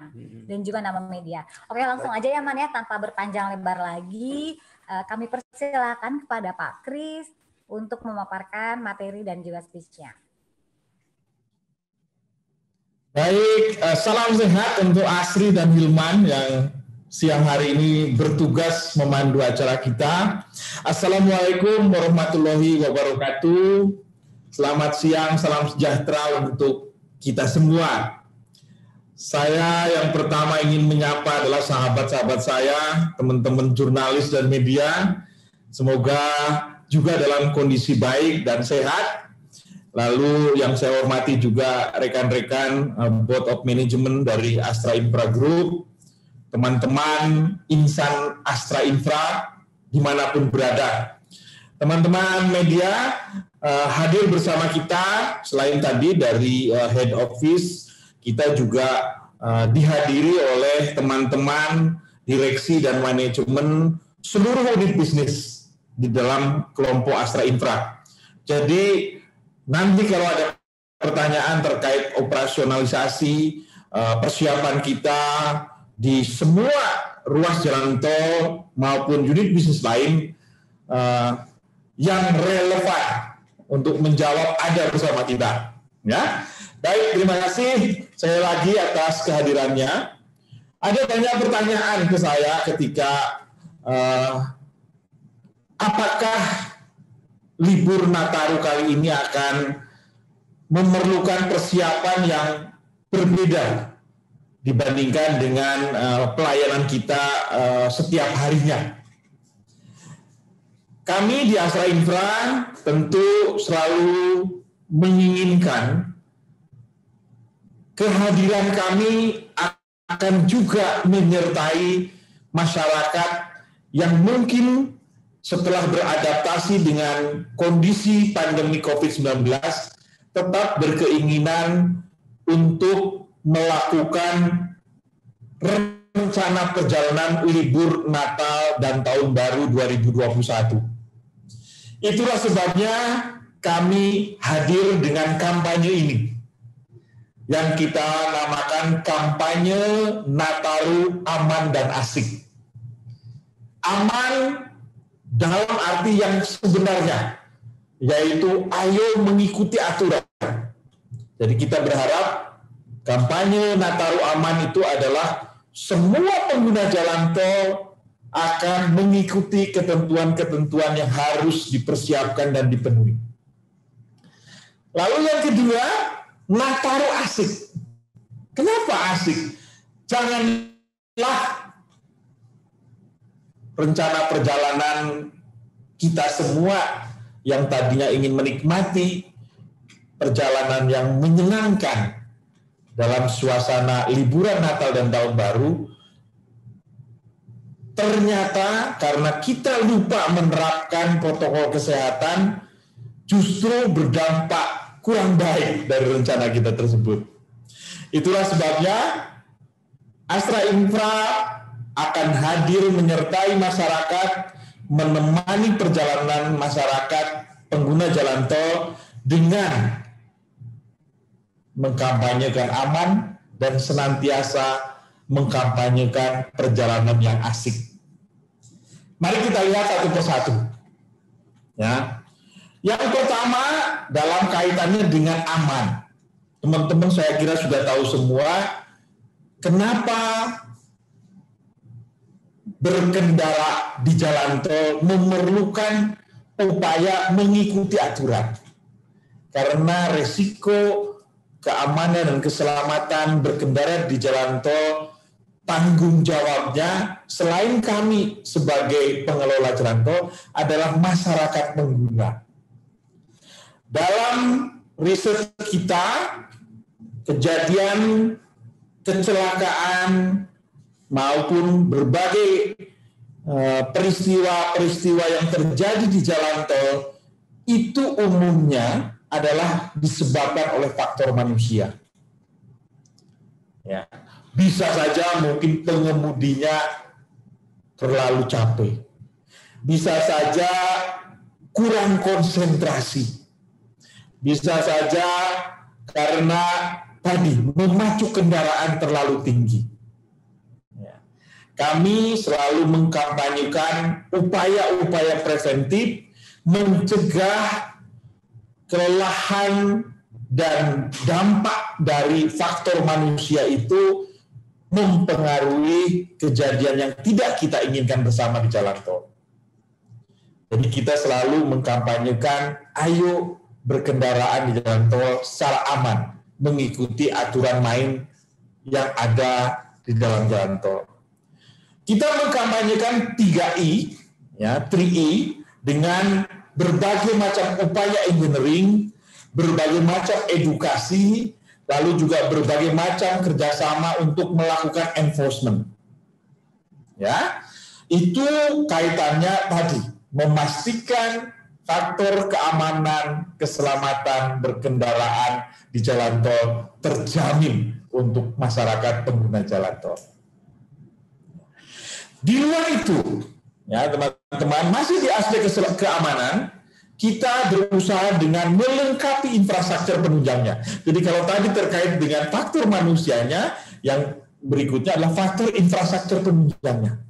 dan juga nama media. Oke, langsung aja ya, Man ya, tanpa berpanjang lebar lagi, kami persilakan kepada Pak Kris untuk memaparkan materi dan juga speech-nya. Baik, salam sehat untuk Asri dan Hilman yang siang hari ini bertugas memandu acara kita. Assalamualaikum warahmatullahi wabarakatuh. Selamat siang, salam sejahtera untuk kita semua. Saya yang pertama ingin menyapa adalah sahabat-sahabat saya, teman-teman jurnalis dan media. Semoga juga dalam kondisi baik dan sehat. Lalu yang saya hormati juga rekan-rekan Board of Management dari Astra Infra Group, teman-teman insan Astra Infra dimanapun berada. Teman-teman media hadir bersama kita, selain tadi dari Head Office, kita juga dihadiri oleh teman-teman direksi dan manajemen seluruh unit bisnis di dalam kelompok Astra Infra. Jadi nanti kalau ada pertanyaan terkait operasionalisasi, persiapan kita di semua ruas jalan tol maupun unit bisnis lain yang relevan untuk menjawab ada bersama kita. Ya, baik, terima kasih sekali lagi atas kehadirannya. Ada banyak pertanyaan ke saya ketika apakah libur Nataru kali ini akan memerlukan persiapan yang berbeda dibandingkan dengan pelayanan kita setiap harinya. Kami di Astra Infra tentu selalu menginginkan kehadiran kami akan juga menyertai masyarakat yang mungkin setelah beradaptasi dengan kondisi pandemi COVID-19 tetap berkeinginan untuk melakukan rencana perjalanan libur Natal dan Tahun Baru 2021. Itulah sebabnya kami hadir dengan kampanye ini yang kita namakan kampanye Nataru Aman dan Asik. Aman dalam arti yang sebenarnya, yaitu ayo mengikuti aturan. Jadi kita berharap Kampanye Nataru Aman itu adalah semua pengguna jalan tol akan mengikuti ketentuan-ketentuan yang harus dipersiapkan dan dipenuhi. Lalu yang kedua, Nataru asik. Kenapa asik? Janganlah rencana perjalanan kita semua yang tadinya ingin menikmati perjalanan yang menyenangkan dalam suasana liburan Natal dan Tahun Baru, ternyata karena kita lupa menerapkan protokol kesehatan, justru berdampak kurang baik dari rencana kita tersebut. Itulah sebabnya Astra Infra akan hadir menyertai masyarakat, menemani perjalanan masyarakat pengguna jalan tol dengan mengkampanyekan aman dan senantiasa mengkampanyekan perjalanan yang asik. Mari kita lihat satu persatu. Ya. Yang pertama dalam kaitannya dengan aman. Teman-teman saya kira sudah tahu semua kenapa berkendara di jalan tol memerlukan upaya mengikuti aturan. Karena resiko keamanan dan keselamatan berkendara di jalan tol, tanggung jawabnya selain kami sebagai pengelola jalan tol adalah masyarakat pengguna. Dalam riset kita, kejadian kecelakaan maupun berbagai peristiwa-peristiwa yang terjadi di jalan tol itu umumnya adalah disebabkan oleh faktor manusia. Ya, bisa saja mungkin pengemudinya terlalu capek, bisa saja kurang konsentrasi, bisa saja karena tadi memacu kendaraan terlalu tinggi. Ya. Kami selalu mengkampanyekan upaya-upaya preventif mencegah kelelahan dan dampak dari faktor manusia itu mempengaruhi kejadian yang tidak kita inginkan bersama di jalan tol. Jadi kita selalu mengkampanyekan, ayo berkendaraan di jalan tol secara aman, mengikuti aturan main yang ada di dalam jalan tol. Kita mengkampanyekan 3I, ya, 3I, dengan berbagai macam upaya engineering, berbagai macam edukasi, lalu juga berbagai macam kerjasama untuk melakukan enforcement. Ya, itu kaitannya tadi memastikan faktor keamanan, keselamatan berkendaraan di jalan tol terjamin untuk masyarakat pengguna jalan tol. Di luar itu, ya teman-teman, masih di aspek keamanan, kita berusaha dengan melengkapi infrastruktur penunjangnya. Jadi kalau tadi terkait dengan faktor manusianya, yang berikutnya adalah faktor infrastruktur penunjangnya.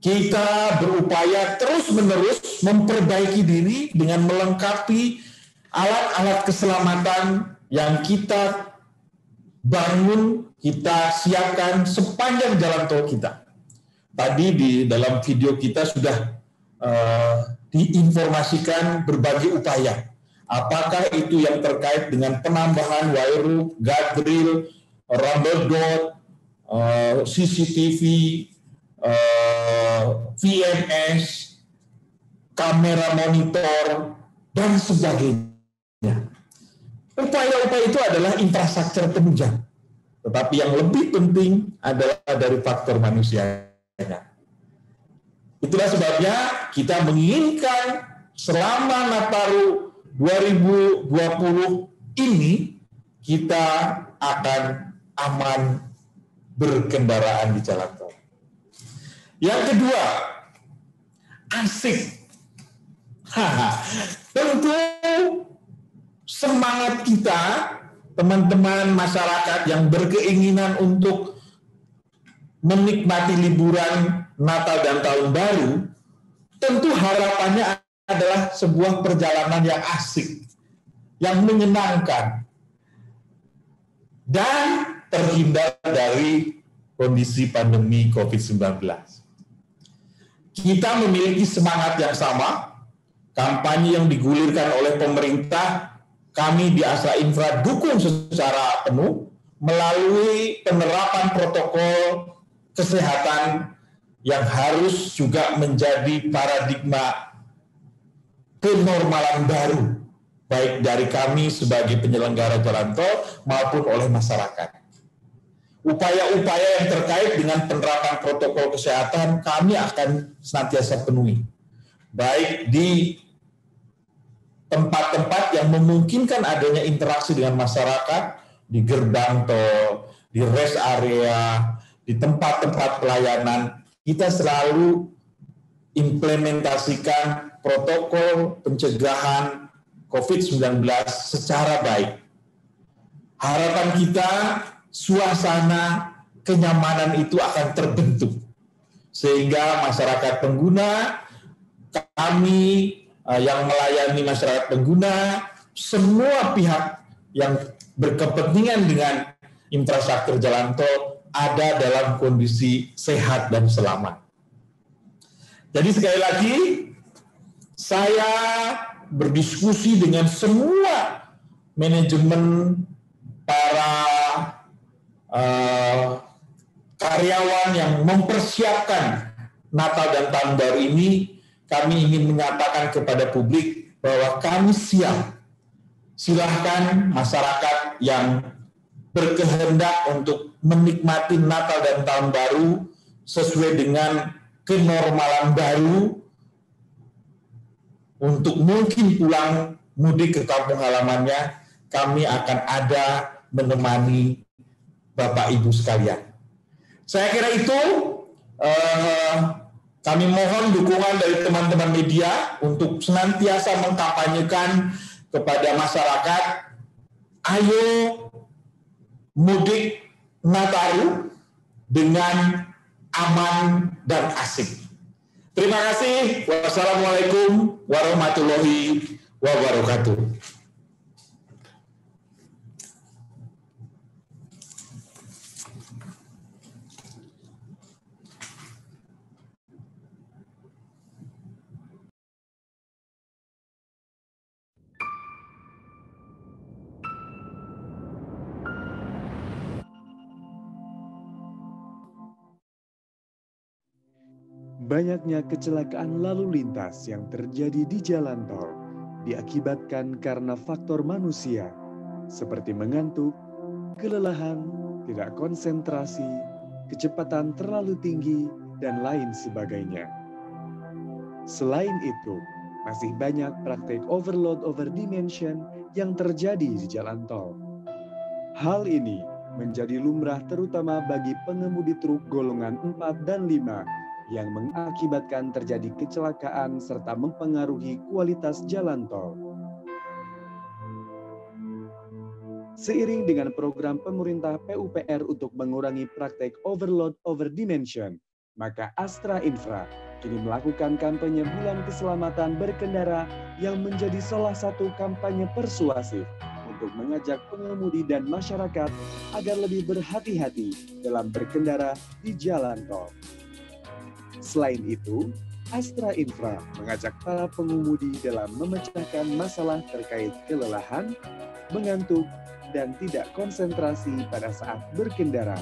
Kita berupaya terus-menerus memperbaiki diri dengan melengkapi alat-alat keselamatan yang kita bangun, kita siapkan sepanjang jalan tol kita. Tadi di dalam video kita sudah diinformasikan berbagai upaya. Apakah itu yang terkait dengan penambahan wire rope, guardrail, rumble dot, CCTV, VMS, kamera monitor, dan sebagainya. Upaya-upaya itu adalah infrastruktur penunjang. Tetapi yang lebih penting adalah dari faktor manusianya. Itulah sebabnya kita menginginkan selama Nataru 2020 ini kita akan aman berkendaraan di jalan tol. Yang kedua, asik. Tentu semangat kita, teman-teman masyarakat yang berkeinginan untuk menikmati liburan Natal dan Tahun Baru, tentu harapannya adalah sebuah perjalanan yang asik, yang menyenangkan. dan terhindar dari kondisi pandemi COVID-19. Kita memiliki semangat yang sama, kampanye yang digulirkan oleh pemerintah, kami di Astra Infra dukung secara penuh melalui penerapan protokol kesehatan yang harus juga menjadi paradigma kenormalan baru, baik dari kami sebagai penyelenggara jalan tol maupun oleh masyarakat. Upaya-upaya yang terkait dengan penerapan protokol kesehatan kami akan senantiasa penuhi, baik di tempat-tempat yang memungkinkan adanya interaksi dengan masyarakat, di gerbang tol, di rest area, di tempat-tempat pelayanan, kita selalu implementasikan protokol pencegahan COVID-19 secara baik. Harapan kita, suasana kenyamanan itu akan terbentuk, sehingga masyarakat pengguna, kami yang melayani masyarakat pengguna, semua pihak yang berkepentingan dengan infrastruktur jalan tol ada dalam kondisi sehat dan selamat. Jadi sekali lagi, saya berdiskusi dengan semua manajemen, para karyawan yang mempersiapkan Natal dan Tahun Baru ini. Kami ingin menyatakan kepada publik bahwa kami siap. Silahkan masyarakat yang berkehendak untuk menikmati Natal dan Tahun Baru sesuai dengan kenormalan baru, untuk mungkin pulang mudik ke kampung halamannya, kami akan ada menemani Bapak Ibu sekalian. Saya kira itu, kami mohon dukungan dari teman-teman media untuk senantiasa mengkampanyekan kepada masyarakat, ayo mudik Nataru dengan aman dan asik. Terima kasih. Wassalamualaikum warahmatullahi wabarakatuh. Banyaknya kecelakaan lalu lintas yang terjadi di jalan tol diakibatkan karena faktor manusia, seperti mengantuk, kelelahan, tidak konsentrasi, kecepatan terlalu tinggi, dan lain sebagainya. Selain itu, masih banyak praktik overload overdimension yang terjadi di jalan tol. Hal ini menjadi lumrah terutama bagi pengemudi truk golongan 4 dan 5 yang mengakibatkan terjadi kecelakaan serta mempengaruhi kualitas jalan tol. Seiring dengan program pemerintah PUPR untuk mengurangi praktek overload overdimension, maka Astra Infra kini melakukan kampanye Bulan Keselamatan Berkendara yang menjadi salah satu kampanye persuasif untuk mengajak pengemudi dan masyarakat agar lebih berhati-hati dalam berkendara di jalan tol. Selain itu, Astra Infra mengajak para pengemudi dalam memecahkan masalah terkait kelelahan, mengantuk, dan tidak konsentrasi pada saat berkendara.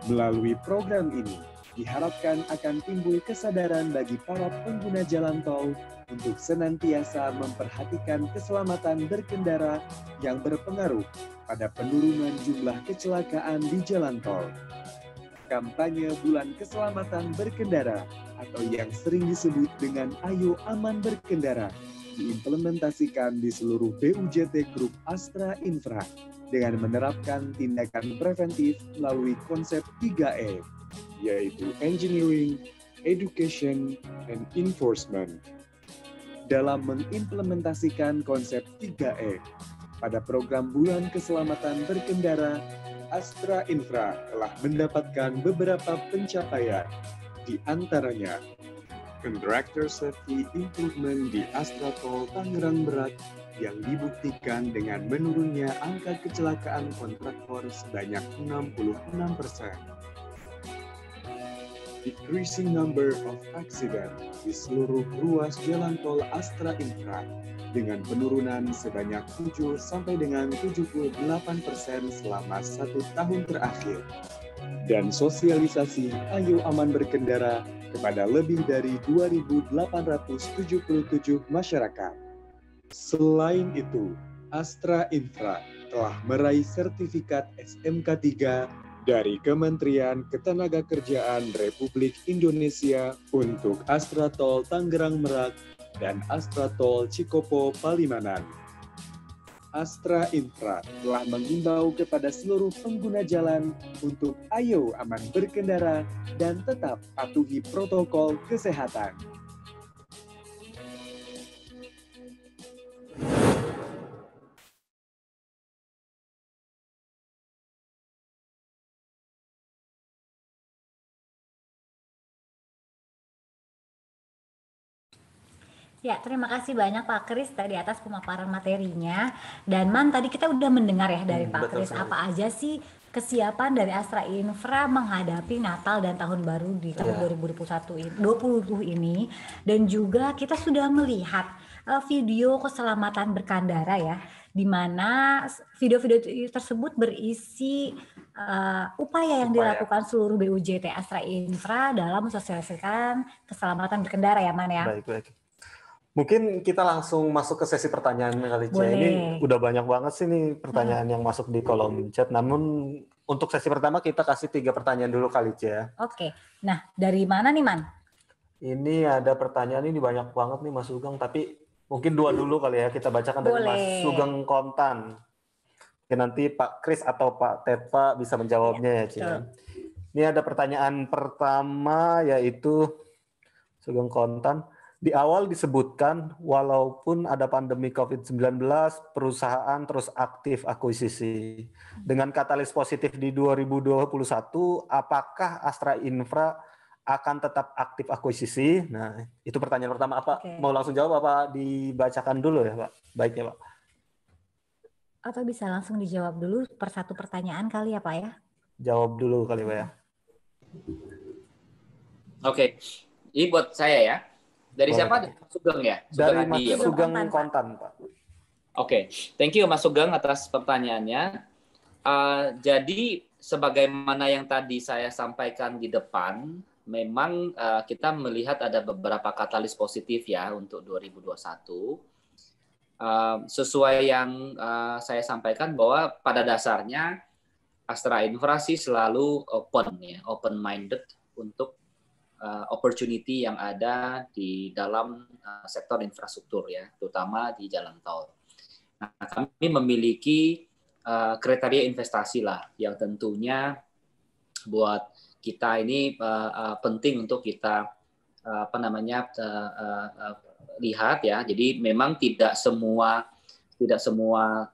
Melalui program ini, diharapkan akan timbul kesadaran bagi para pengguna jalan tol untuk senantiasa memperhatikan keselamatan berkendara yang berpengaruh pada penurunan jumlah kecelakaan di jalan tol. Kampanye Bulan Keselamatan Berkendara atau yang sering disebut dengan Ayo Aman Berkendara diimplementasikan di seluruh BUJT Grup Astra Infra dengan menerapkan tindakan preventif melalui konsep 3E, yaitu Engineering, Education, and Enforcement. Dalam mengimplementasikan konsep 3E pada program Bulan Keselamatan Berkendara, Astra Infra telah mendapatkan beberapa pencapaian, di antaranya Contractor Safety Improvement di Astra Tol Tangerang Merak yang dibuktikan dengan menurunnya angka kecelakaan kontraktor sebanyak 66%. Decreasing number of accident di seluruh ruas jalan tol Astra Infra dengan penurunan sebanyak 7 sampai dengan 78% selama 1 tahun terakhir. Dan sosialisasi Ayo Aman Berkendara kepada lebih dari 2.877 masyarakat. Selain itu, Astra Infra telah meraih sertifikat SMK 3 dari Kementerian Ketenagakerjaan Republik Indonesia untuk Astra Tol Tangerang Merak dan Astra Tol Cikopo Palimanan. Astra Infra telah mengimbau kepada seluruh pengguna jalan untuk ayo aman berkendara dan tetap patuhi protokol kesehatan. Ya, terima kasih banyak Pak Kris tadi atas pemaparan materinya. Dan Man, tadi kita udah mendengar ya dari Pak Kris apa aja sih kesiapan dari Astra Infra menghadapi Natal dan Tahun Baru di tahun 2021 ini. Dan juga kita sudah melihat video keselamatan berkendara ya, di mana video-video tersebut berisi upaya yang dilakukan seluruh BUJT Astra Infra dalam mensosialisasikan keselamatan berkendara ya Man ya. Baik. Mungkin kita langsung masuk ke sesi pertanyaan kali Ce. Ini udah banyak banget sih nih pertanyaan yang masuk di kolom chat. Namun untuk sesi pertama kita kasih 3 pertanyaan dulu kali Ce. Oke. Nah, dari mana nih Man? Ini ada pertanyaan ini banyak banget nih Mas Sugeng, tapi mungkin 2 dulu kali ya kita bacakan dari Mas Sugeng Kontan. Mungkin nanti Pak Kris atau Pak Tepa bisa menjawabnya ya Ce. Ini ada pertanyaan pertama yaitu Sugeng Kontan. Di awal disebutkan, walaupun ada pandemi COVID-19, perusahaan terus aktif akuisisi. Dengan katalis positif di 2021, apakah Astra Infra akan tetap aktif akuisisi? Nah, itu pertanyaan pertama. Apa mau langsung jawab apa dibacakan dulu ya, Pak? Baiknya, Pak. Atau bisa langsung dijawab dulu per satu pertanyaan kali ya, Pak ya? Jawab dulu kali, Pak ya. Oke, ini buat saya ya. Dari siapa? Mas Sugeng ya? Dari Mas Sugeng Kontan, Pak. Oke, thank you Mas Sugeng atas pertanyaannya. Jadi sebagaimana yang tadi saya sampaikan di depan, memang kita melihat ada beberapa katalis positif ya untuk 2021. Sesuai yang saya sampaikan bahwa pada dasarnya Astra Infra sih selalu open minded untuk opportunity yang ada di dalam sektor infrastruktur ya, terutama di jalan tol. Nah, kami memiliki kriteria investasi lah yang tentunya buat kita ini penting untuk kita lihat ya. Jadi memang tidak semua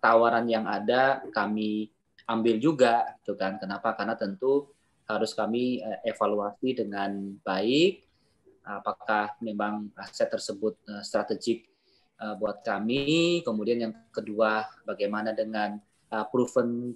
tawaran yang ada kami ambil juga, gitu kan? Kenapa? Karena tentu harus kami evaluasi dengan baik apakah memang aset tersebut strategik buat kami. Kemudian yang kedua, bagaimana dengan proven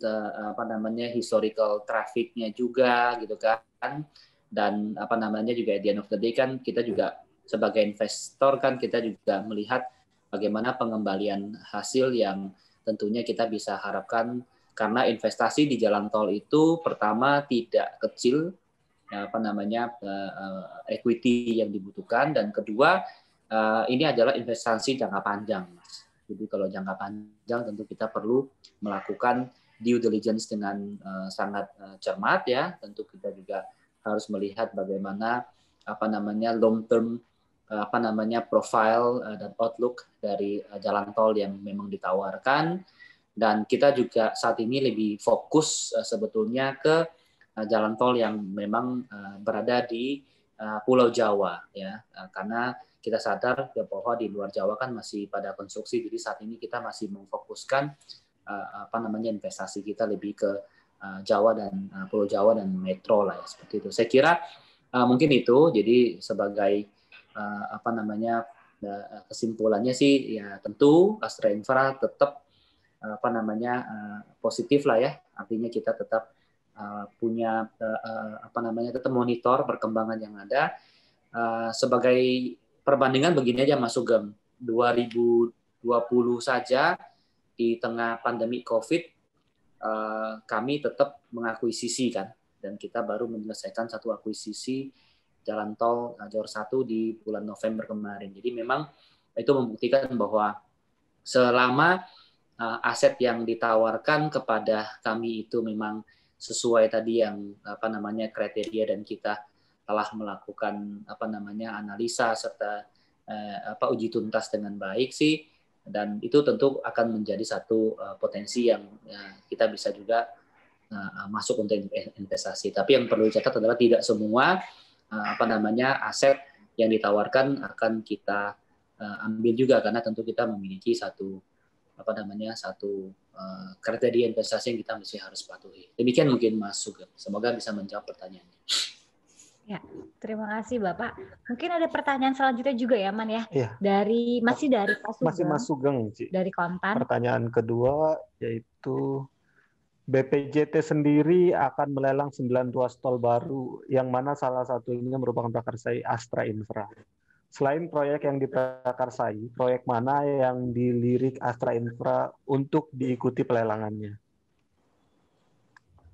historical traffic-nya juga gitu kan. Dan juga at the end of the day kan kita juga sebagai investor kan kita juga melihat bagaimana pengembalian hasil yang tentunya kita bisa harapkan. Karena investasi di jalan tol itu pertama tidak kecil equity yang dibutuhkan, dan kedua ini adalah investasi jangka panjang, Mas. Jadi kalau jangka panjang tentu kita perlu melakukan due diligence dengan sangat cermat ya. Tentu kita juga harus melihat bagaimana long term profile dan outlook dari jalan tol yang memang ditawarkan. Dan kita juga saat ini lebih fokus sebetulnya ke jalan tol yang memang berada di Pulau Jawa ya, karena kita sadar bahwa di luar Jawa kan masih pada konstruksi. Jadi saat ini kita masih memfokuskan investasi kita lebih ke Jawa dan Pulau Jawa dan metro lah ya, seperti itu. Saya kira mungkin itu. Jadi sebagai kesimpulannya sih ya tentu Astra Infra tetap positif lah ya. Artinya kita tetap punya tetap monitor perkembangan yang ada. Sebagai perbandingan begini aja Mas Sugeng, 2020 saja di tengah pandemi COVID kami tetap mengakuisisi kan, dan kita baru menyelesaikan satu akuisisi jalan tol Jor 1 di bulan November kemarin. Jadi memang itu membuktikan bahwa selama aset yang ditawarkan kepada kami itu memang sesuai tadi yang kriteria, dan kita telah melakukan analisa serta uji tuntas dengan baik sih, dan itu tentu akan menjadi satu potensi yang kita bisa juga masuk untuk investasi. Tapi yang perlu dicatat adalah tidak semua aset yang ditawarkan akan kita ambil juga, karena tentu kita memiliki satu kriteria investasi yang kita mesti harus patuhi. Demikian mungkin Mas Sugeng. Semoga bisa menjawab pertanyaannya. Ya, terima kasih Bapak. Mungkin ada pertanyaan selanjutnya juga ya, Man ya. Iya. Masih dari Pak Sugeng. Masih Mas Sugeng, Ci. Dari Kontan. Pertanyaan kedua yaitu BPJT sendiri akan melelang 9 ruas tol baru, yang mana salah satunya merupakan prakarsai Astra Infra. Selain proyek yang diprakarsai, proyek mana yang dilirik Astra Infra untuk diikuti pelelangannya?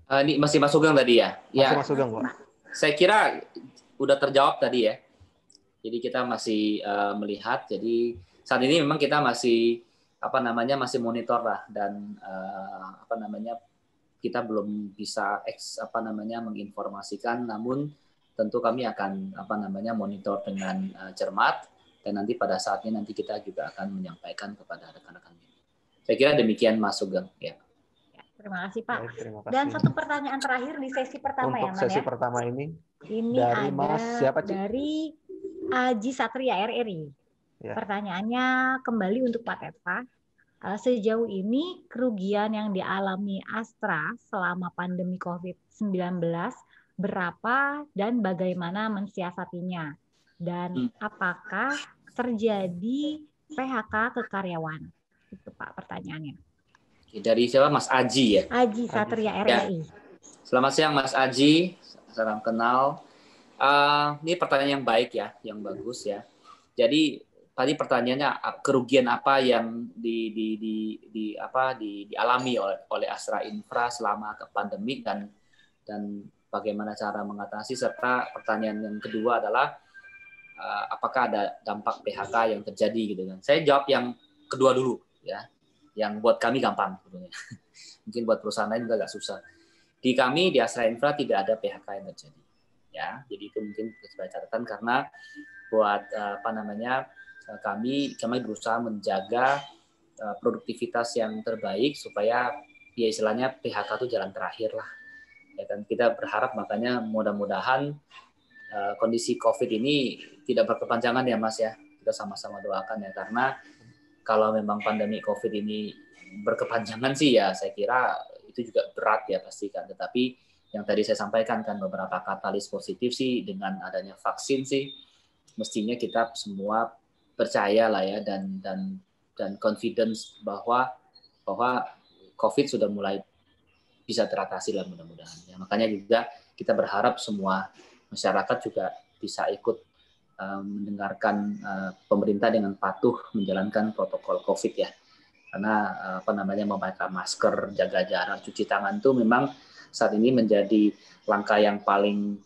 Ini masih Mas Sugeng tadi ya? Masih Mas Sugeng, Pak. Saya kira udah terjawab tadi ya. Jadi kita masih melihat. Jadi saat ini memang kita masih masih monitor lah, dan kita belum bisa menginformasikan. Namun tentu kami akan monitor dengan cermat, dan nanti pada saatnya nanti kita juga akan menyampaikan kepada rekan-rekan. Saya kira demikian Mas Sugeng ya. Terima kasih Pak. Baik, terima kasih. Dan satu pertanyaan terakhir di sesi pertama untuk ya, Man sesi ya. pertama ini ada Mas siapa, Ci? dari Aji Satria RRI. Ya. Pertanyaannya kembali untuk Pak Tetra. Sejauh ini kerugian yang dialami Astra selama pandemi COVID-19 berapa dan bagaimana mensiasatinya? Dan apakah terjadi PHK ke karyawan? Itu Pak pertanyaannya. Dari siapa? Mas Aji ya? Aji Satria RRI. Ya. Selamat siang Mas Aji, salam kenal. Ini pertanyaan yang baik ya, yang bagus ya. Jadi tadi pertanyaannya kerugian apa yang dialami oleh Astra Infra selama pandemi, dan bagaimana cara mengatasi, serta pertanyaan yang kedua adalah apakah ada dampak PHK yang terjadi gitu kan. Saya jawab yang kedua dulu ya. Yang buat kami gampang sebetulnya. Mungkin buat perusahaan lain juga agak susah. Di kami di Astra Infra tidak ada PHK yang terjadi. Ya, jadi itu mungkin sebagai catatan, karena buat kami berusaha menjaga produktivitas yang terbaik supaya ya istilahnya PHK itu jalan terakhir lah. Ya kan, kita berharap makanya mudah-mudahan kondisi COVID ini tidak berkepanjangan ya Mas ya. Kita sama-sama doakan ya, karena kalau memang pandemi COVID ini berkepanjangan sih ya saya kira itu juga berat ya pasti kan. Tetapi yang tadi saya sampaikan kan beberapa katalis positif sih dengan adanya vaksin sih mestinya kita semua percaya lah ya, dan confidence bahwa COVID sudah mulai bisa teratasi lah mudah-mudahan. Ya, makanya juga kita berharap semua masyarakat juga bisa ikut mendengarkan pemerintah dengan patuh menjalankan protokol COVID ya, karena memakai masker, jaga jarak, cuci tangan itu memang saat ini menjadi langkah yang paling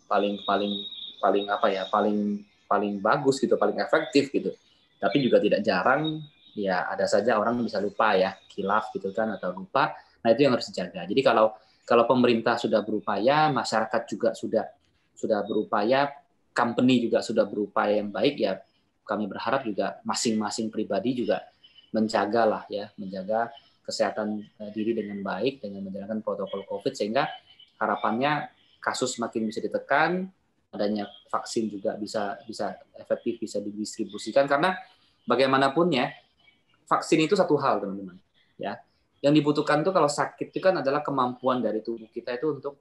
bagus gitu, paling efektif gitu. Tapi juga tidak jarang ya ada saja orang bisa lupa ya, khilaf gitu kan atau lupa. Nah itu yang harus dijaga. Jadi kalau pemerintah sudah berupaya, masyarakat juga sudah berupaya, company juga sudah berupaya yang baik ya, kami berharap juga masing-masing pribadi juga menjaga kesehatan diri dengan baik dengan menjalankan protokol COVID, sehingga harapannya kasus makin bisa ditekan, adanya vaksin juga bisa efektif, bisa didistribusikan, karena bagaimanapun ya vaksin itu satu hal teman-teman ya, yang dibutuhkan tuh kalau sakit itu kan adalah kemampuan dari tubuh kita itu untuk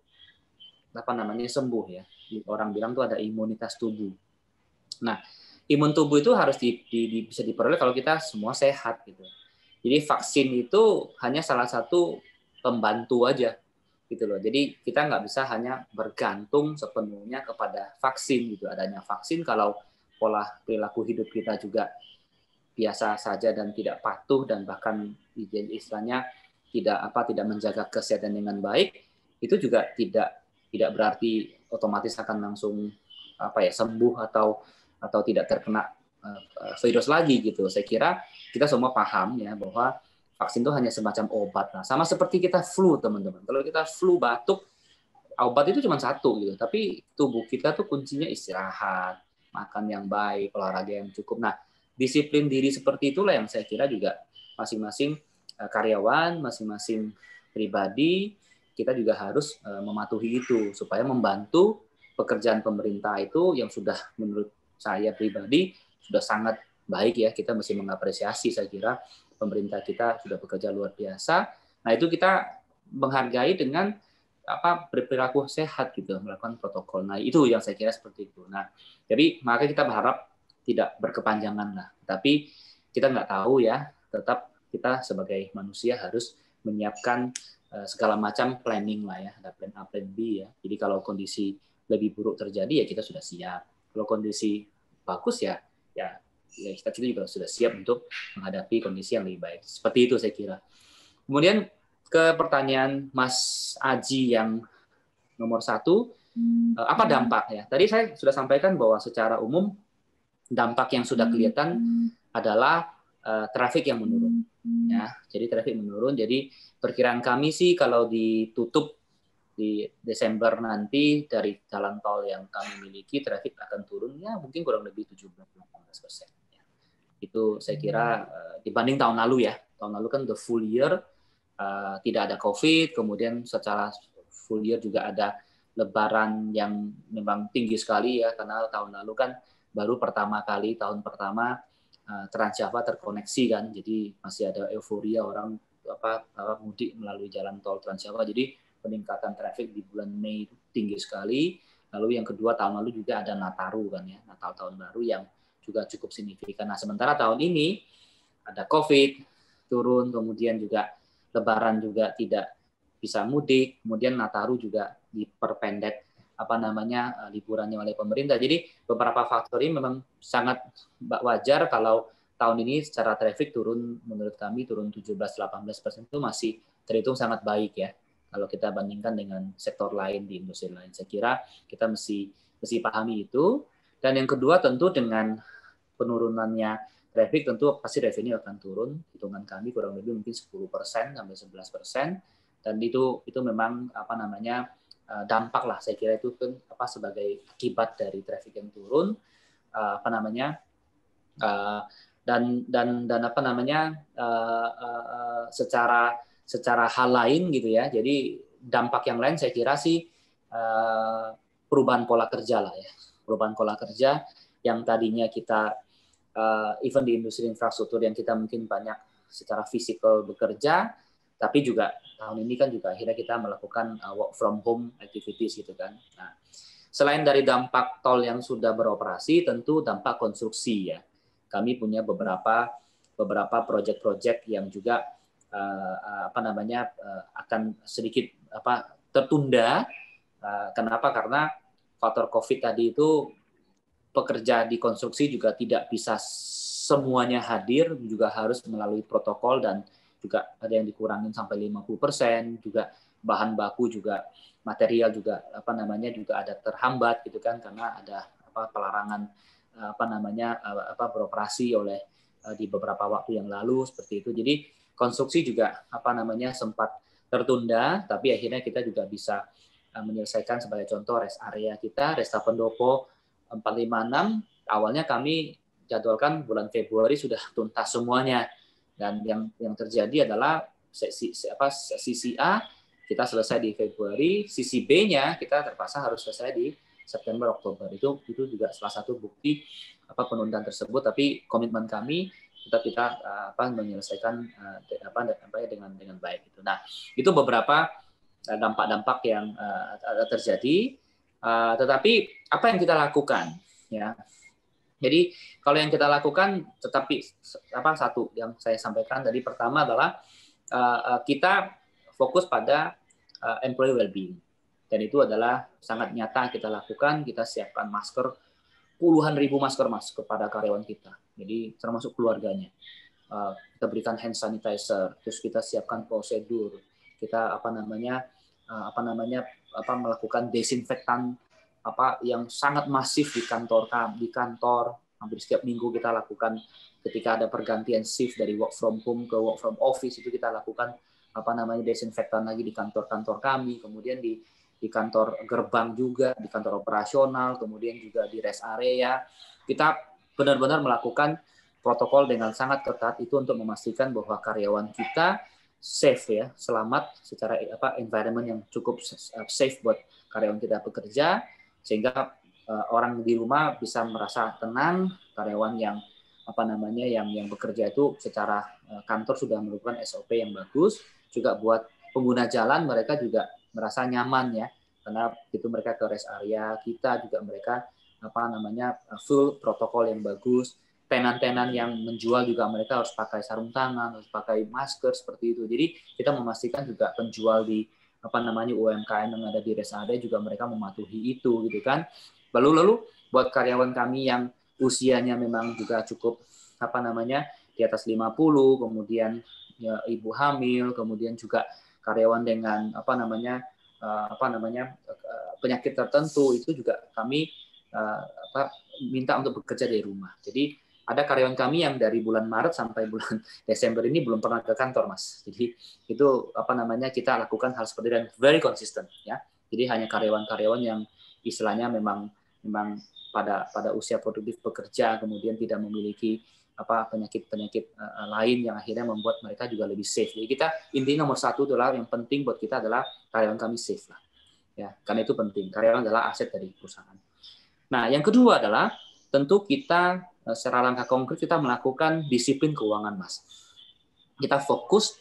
sembuh ya. Orang bilang tuh ada imunitas tubuh. Nah, imun tubuh itu harus bisa diperoleh kalau kita semua sehat gitu. Jadi vaksin itu hanya salah satu pembantu aja gitu loh. Jadi kita nggak bisa hanya bergantung sepenuhnya kepada vaksin gitu. Adanya vaksin kalau pola perilaku hidup kita juga biasa saja dan tidak patuh dan bahkan istilahnya tidak menjaga kesehatan dengan baik, itu juga tidak berarti otomatis akan langsung sembuh atau tidak terkena virus lagi gitu. Saya kira kita semua paham ya bahwa vaksin itu hanya semacam obat. Nah, sama seperti kita flu, teman-teman. Kalau kita flu, batuk, obat itu cuma satu gitu. Tapi tubuh kita tuh kuncinya istirahat, makan yang baik, olahraga yang cukup. Nah, disiplin diri seperti itulah yang saya kira juga masing-masing karyawan, masing-masing pribadi, kita juga harus mematuhi itu supaya membantu pekerjaan pemerintah itu yang sudah menurut saya pribadi sudah sangat baik ya. Kita mesti mengapresiasi, saya kira pemerintah kita sudah bekerja luar biasa. Nah, itu kita menghargai dengan berperilaku sehat gitu, melakukan protokol. Nah, itu yang saya kira seperti itu. Nah, jadi maka kita berharap tidak berkepanjangan lah. Tapi kita nggak tahu ya, tetap kita sebagai manusia harus menyiapkan segala macam planning lah ya, ada plan A, plan B ya. Jadi kalau kondisi lebih buruk terjadi ya kita sudah siap. Kalau kondisi bagus ya kita juga sudah siap untuk menghadapi kondisi yang lebih baik. Seperti itu saya kira. Kemudian ke pertanyaan Mas Aji yang nomor 1, apa dampak ya? Tadi saya sudah sampaikan bahwa secara umum dampak yang sudah kelihatan adalah traffic yang menurun. Ya, jadi traffic menurun. Jadi perkiraan kami sih kalau ditutup di Desember nanti dari jalan tol yang kami miliki, traffic akan turun ya mungkin kurang lebih 17-18%. Itu saya kira dibanding tahun lalu ya. Tahun lalu kan the full year tidak ada COVID, kemudian secara full year juga ada Lebaran yang memang tinggi sekali ya, karena tahun lalu kan baru tahun pertama Transjava terkoneksi kan, jadi masih ada euforia orang mudik melalui jalan tol Transjava, jadi peningkatan traffic di bulan Mei itu tinggi sekali. Lalu yang kedua tahun lalu juga ada Nataru kan ya, Natal tahun baru yang juga cukup signifikan. Nah, sementara tahun ini ada COVID turun, kemudian juga Lebaran juga tidak bisa mudik, kemudian Nataru juga diperpendek liburannya oleh pemerintah. Jadi beberapa faktor ini memang sangat wajar kalau tahun ini secara traffic turun, menurut kami turun 17-18% itu masih terhitung sangat baik ya. Kalau kita bandingkan dengan sektor lain di industri lain, saya kira kita mesti pahami itu. Dan yang kedua tentu dengan penurunannya traffic tentu pasti revenue akan turun. Hitungan kami kurang lebih mungkin 10% sampai 11%. Dan itu memang dampak lah, saya kira itu kan sebagai akibat dari traffic yang turun, secara hal lain gitu ya. Jadi dampak yang lain saya kira sih perubahan pola kerja lah ya. Perubahan pola kerja yang tadinya kita even di industri infrastruktur yang kita mungkin banyak secara fisikal bekerja, tapi juga tahun ini kan juga akhirnya kita melakukan work from home activities gitu kan. Nah, selain dari dampak tol yang sudah beroperasi, tentu dampak konstruksi ya. Kami punya beberapa proyek-proyek yang juga akan sedikit tertunda. Kenapa? Karena faktor COVID tadi itu pekerja di konstruksi juga tidak bisa semuanya hadir, juga harus melalui protokol dan juga ada yang dikurangin sampai 50%, juga bahan baku juga material juga juga ada terhambat gitu kan, karena ada pelarangan beroperasi oleh di beberapa waktu yang lalu seperti itu. Jadi konstruksi juga sempat tertunda, tapi akhirnya kita juga bisa menyelesaikan. Sebagai contoh rest area kita, Resta Pendopo 456, awalnya kami jadwalkan bulan Februari sudah tuntas semuanya, dan yang terjadi adalah sisi A kita selesai di Februari, sisi B-nya kita terpaksa harus selesai di September Oktober. Itu juga salah satu bukti penundaan tersebut, tapi komitmen kami tetap kita menyelesaikan dengan baik itu. Nah, itu beberapa dampak-dampak yang terjadi. Tetapi apa yang kita lakukan ya? Jadi kalau yang kita lakukan, tetapi satu yang saya sampaikan tadi, pertama adalah kita fokus pada employee well-being. Dan itu adalah sangat nyata kita lakukan. Kita siapkan masker, puluhan ribu masker kepada karyawan kita. Jadi termasuk keluarganya. Kita berikan hand sanitizer, terus kita siapkan prosedur. Kita melakukan desinfektan yang sangat masif di kantor. Hampir setiap minggu kita lakukan. Ketika ada pergantian shift dari work from home ke work from office, itu kita lakukan desinfektan lagi di kantor-kantor kami, kemudian di kantor gerbang juga, di kantor operasional, kemudian juga di rest area. Kita benar-benar melakukan protokol dengan sangat ketat itu untuk memastikan bahwa karyawan kita safe ya, selamat secara environment yang cukup safe buat karyawan kita bekerja, sehingga orang di rumah bisa merasa tenang. Karyawan yang yang bekerja itu secara kantor sudah melakukan SOP yang bagus. Juga buat pengguna jalan, mereka juga merasa nyaman ya, karena itu mereka ke rest area kita juga, mereka full protokol yang bagus. Tenan-tenan yang menjual juga mereka harus pakai sarung tangan, harus pakai masker seperti itu. Jadi kita memastikan juga penjual di UMKM yang ada di rest area juga mereka mematuhi itu gitu kan. Lalu buat karyawan kami yang usianya memang juga cukup di atas 50, kemudian ya, ibu hamil, kemudian juga karyawan dengan penyakit tertentu, itu juga kami minta untuk bekerja dari rumah. Jadi ada karyawan kami yang dari bulan Maret sampai bulan Desember ini belum pernah ke kantor, Mas. Jadi itu kita lakukan hal seperti itu dan very consistent ya. Jadi hanya karyawan-karyawan yang istilahnya memang pada usia produktif bekerja, kemudian tidak memiliki penyakit-penyakit lain yang akhirnya membuat mereka juga lebih safe. Jadi kita intinya nomor satu adalah yang penting buat kita adalah karyawan kami safe lah. Ya, karena itu penting. Karyawan adalah aset dari perusahaan. Nah, yang kedua adalah tentu kita secara langkah konkret kita melakukan disiplin keuangan, Mas. Kita fokus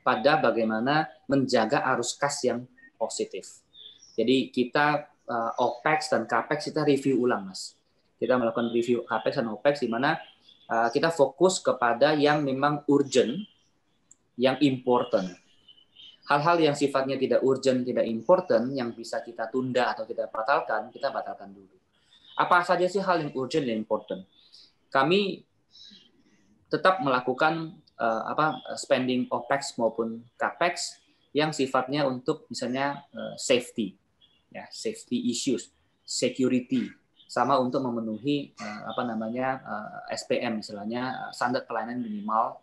pada bagaimana menjaga arus kas yang positif. Jadi kita OPEX dan CAPEX kita review ulang, Mas. Kita melakukan review CAPEX dan OPEX di mana kita fokus kepada yang memang urgent, yang important. Hal-hal yang sifatnya tidak urgent, tidak important, yang bisa kita tunda atau kita batalkan dulu. Apa saja sih hal yang urgent dan important? Kami tetap melakukan spending OPEX maupun CAPEX yang sifatnya untuk misalnya safety, ya, safety issues, security, sama untuk memenuhi SPM, misalnya standar pelayanan minimal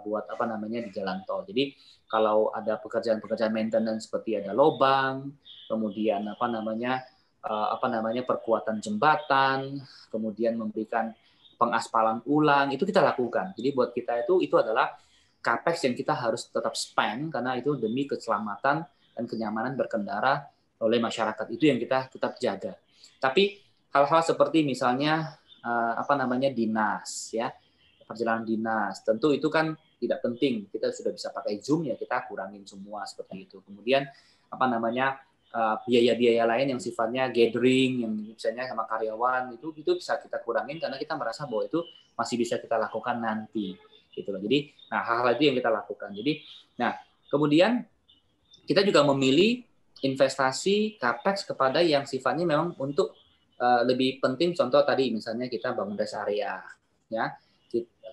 buat di jalan tol. Jadi kalau ada pekerjaan-pekerjaan maintenance seperti ada lobang, kemudian perkuatan jembatan, kemudian memberikan pengaspalan ulang, itu kita lakukan. Jadi buat kita itu adalah CAPEX yang kita harus tetap spend karena itu demi keselamatan dan kenyamanan berkendara oleh masyarakat. Itu yang kita tetap jaga. Tapi hal-hal seperti misalnya dinas ya, perjalanan dinas, tentu itu kan tidak penting. Kita sudah bisa pakai Zoom ya, kita kurangin semua seperti itu. Kemudian biaya-biaya lain yang sifatnya gathering, yang misalnya sama karyawan, itu bisa kita kurangin karena kita merasa bahwa itu masih bisa kita lakukan nanti, gitu loh. Jadi, hal-hal itu yang kita lakukan. Jadi, kemudian kita juga memilih investasi CAPEX kepada yang sifatnya memang untuk lebih penting. Contoh tadi misalnya kita bangun rest area, ya,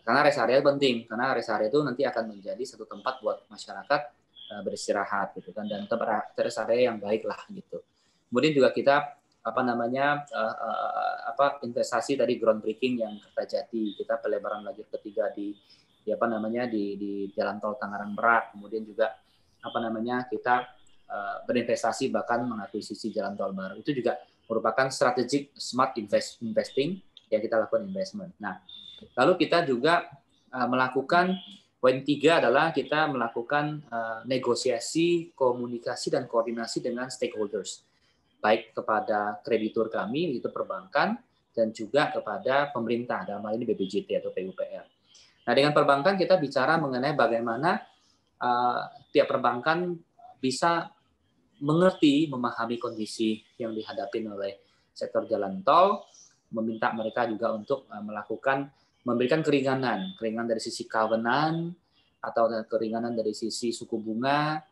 karena rest area penting, karena rest area itu nanti akan menjadi satu tempat buat masyarakat beristirahat gitu kan, dan rest area yang baik lah gitu. Kemudian juga kita investasi tadi groundbreaking yang Kertajati, kita pelebaran lajur ketiga di Jalan Tol Tangerang Merak, kemudian juga kita berinvestasi bahkan mengakuisisi jalan tol baru. Itu juga merupakan strategic smart investing yang kita lakukan investment. Nah, lalu kita juga melakukan poin 3 adalah kita melakukan negosiasi, komunikasi, dan koordinasi dengan stakeholders, baik kepada kreditur kami, itu perbankan, dan juga kepada pemerintah, dalam hal ini BPJT atau PUPR. Nah, dengan perbankan kita bicara mengenai bagaimana tiap perbankan bisa mengerti, memahami kondisi yang dihadapi oleh sektor jalan tol, meminta mereka juga untuk memberikan keringanan dari sisi covenant atau keringanan dari sisi suku bunga,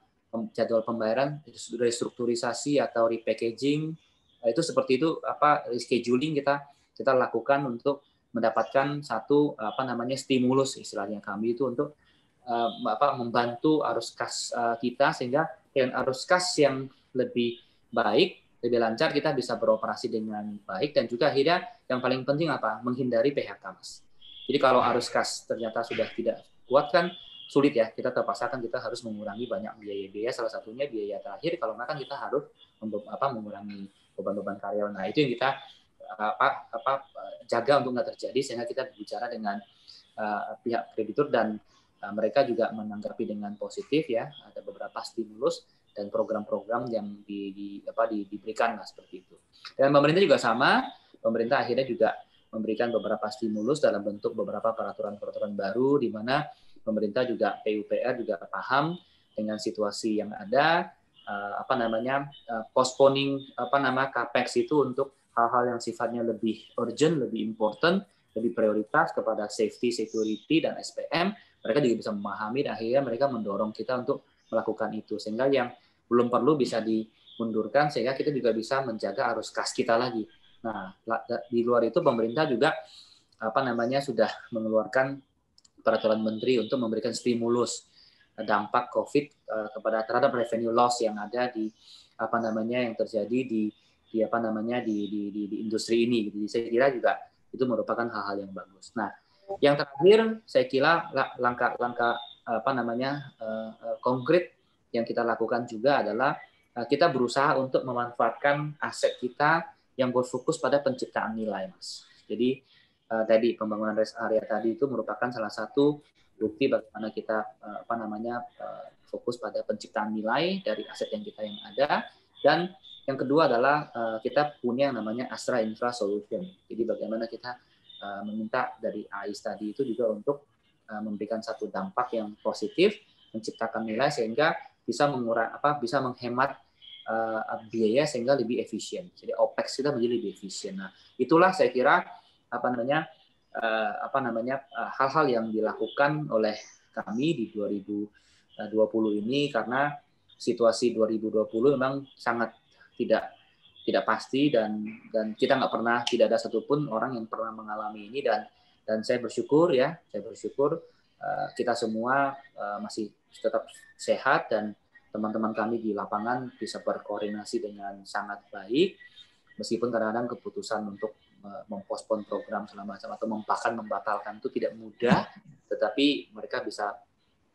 jadwal pembayaran, restrukturisasi atau repackaging. Itu seperti itu rescheduling kita lakukan untuk mendapatkan satu stimulus istilahnya kami itu untuk membantu arus kas kita, sehingga dengan arus kas yang lebih baik, lebih lancar, kita bisa beroperasi dengan baik, dan juga akhirnya yang paling penting menghindari PHK, Mas. Jadi kalau arus kas ternyata sudah tidak kuat kan sulit ya, kita terpaksa kita harus mengurangi banyak biaya-biaya, salah satunya biaya terakhir, kalau nggak kan kita harus mengurangi beban-beban karyawan. Nah, itu yang kita jaga untuk nggak terjadi, sehingga kita berbicara dengan pihak kreditur dan mereka juga menanggapi dengan positif ya, ada beberapa stimulus dan program-program yang diberikan seperti itu. Dan pemerintah juga sama, pemerintah akhirnya juga memberikan beberapa stimulus dalam bentuk beberapa peraturan-peraturan baru, di mana pemerintah juga PUPR juga paham dengan situasi yang ada, postponing capex itu untuk hal-hal yang sifatnya lebih urgent, lebih important, lebih prioritas kepada safety, security, dan SPM. Mereka juga bisa memahami dan akhirnya mereka mendorong kita untuk melakukan itu, sehingga yang belum perlu bisa dimundurkan, sehingga kita juga bisa menjaga arus kas kita lagi. Nah, di luar itu pemerintah juga sudah mengeluarkan peraturan menteri untuk memberikan stimulus dampak COVID terhadap revenue loss yang ada di yang terjadi di industri ini. Jadi saya kira juga itu merupakan hal-hal yang bagus. Nah, yang terakhir saya kira langkah-langkah konkret yang kita lakukan juga adalah kita berusaha untuk memanfaatkan aset kita yang berfokus pada penciptaan nilai, Mas. Jadi tadi pembangunan rest area tadi itu merupakan salah satu bukti bagaimana kita fokus pada penciptaan nilai dari aset yang ada. Dan yang kedua adalah kita punya yang namanya Astra Infra Solution. Jadi bagaimana kita meminta dari AIS tadi itu juga untuk memberikan satu dampak yang positif, menciptakan nilai sehingga bisa bisa menghemat biaya sehingga lebih efisien. Jadi OPEX kita menjadi lebih efisien. Nah, itulah saya kira hal-hal yang dilakukan oleh kami di 2020 ini, karena situasi 2020 memang sangat tidak pasti dan kita tidak ada satupun orang yang pernah mengalami ini, dan saya bersyukur kita semua masih tetap sehat dan teman-teman kami di lapangan bisa berkoordinasi dengan sangat baik, meskipun kadang-kadang keputusan untuk mempospon program selama atau membatalkan itu tidak mudah, tetapi mereka bisa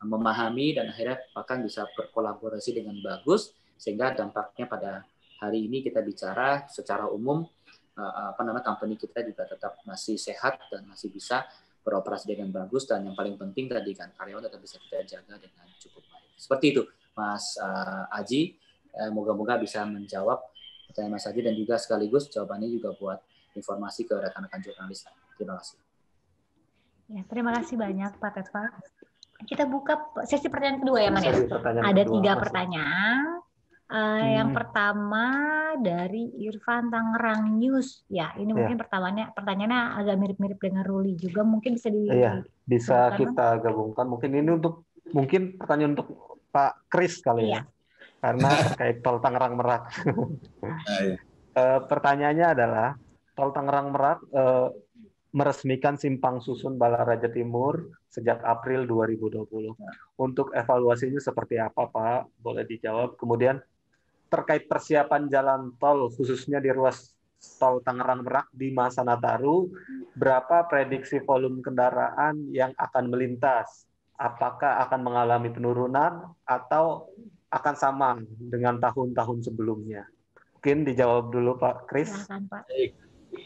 memahami dan akhirnya bahkan bisa berkolaborasi dengan bagus, sehingga dampaknya pada hari ini kita bicara secara umum company kita juga tetap masih sehat dan masih bisa beroperasi dengan bagus, dan yang paling penting tadi kan karyawan tetap bisa kita jaga dengan cukup baik. Seperti itu, Mas Aji. Moga-moga bisa menjawab pertanyaan Mas Aji dan juga sekaligus jawabannya juga buat informasi ke rekan-rekan jurnalis. Terima kasih. Ya, terima kasih banyak Pak Tetva. Kita buka sesi pertanyaan kedua ya, Mas. Ada 3 pertanyaan. Yang pertama dari Irfan Tangerang News. Ya, ini mungkin pertanyaannya agak mirip-mirip dengan Ruli juga. Mungkin bisa bisa kita gabungkan. Mungkin pertanyaan untuk Pak Kris kali ya. Karena terkait tol Tangerang Merak. Pertanyaannya adalah tol Tangerang Merak meresmikan simpang susun Balaraja Timur sejak April 2020. Untuk evaluasinya seperti apa, Pak? Boleh dijawab. Kemudian terkait persiapan jalan tol khususnya di ruas tol Tangerang Merak di masa Nataru, berapa prediksi volume kendaraan yang akan melintas? Apakah akan mengalami penurunan atau akan sama dengan tahun-tahun sebelumnya? Mungkin dijawab dulu Pak Kris. Silakan, Pak.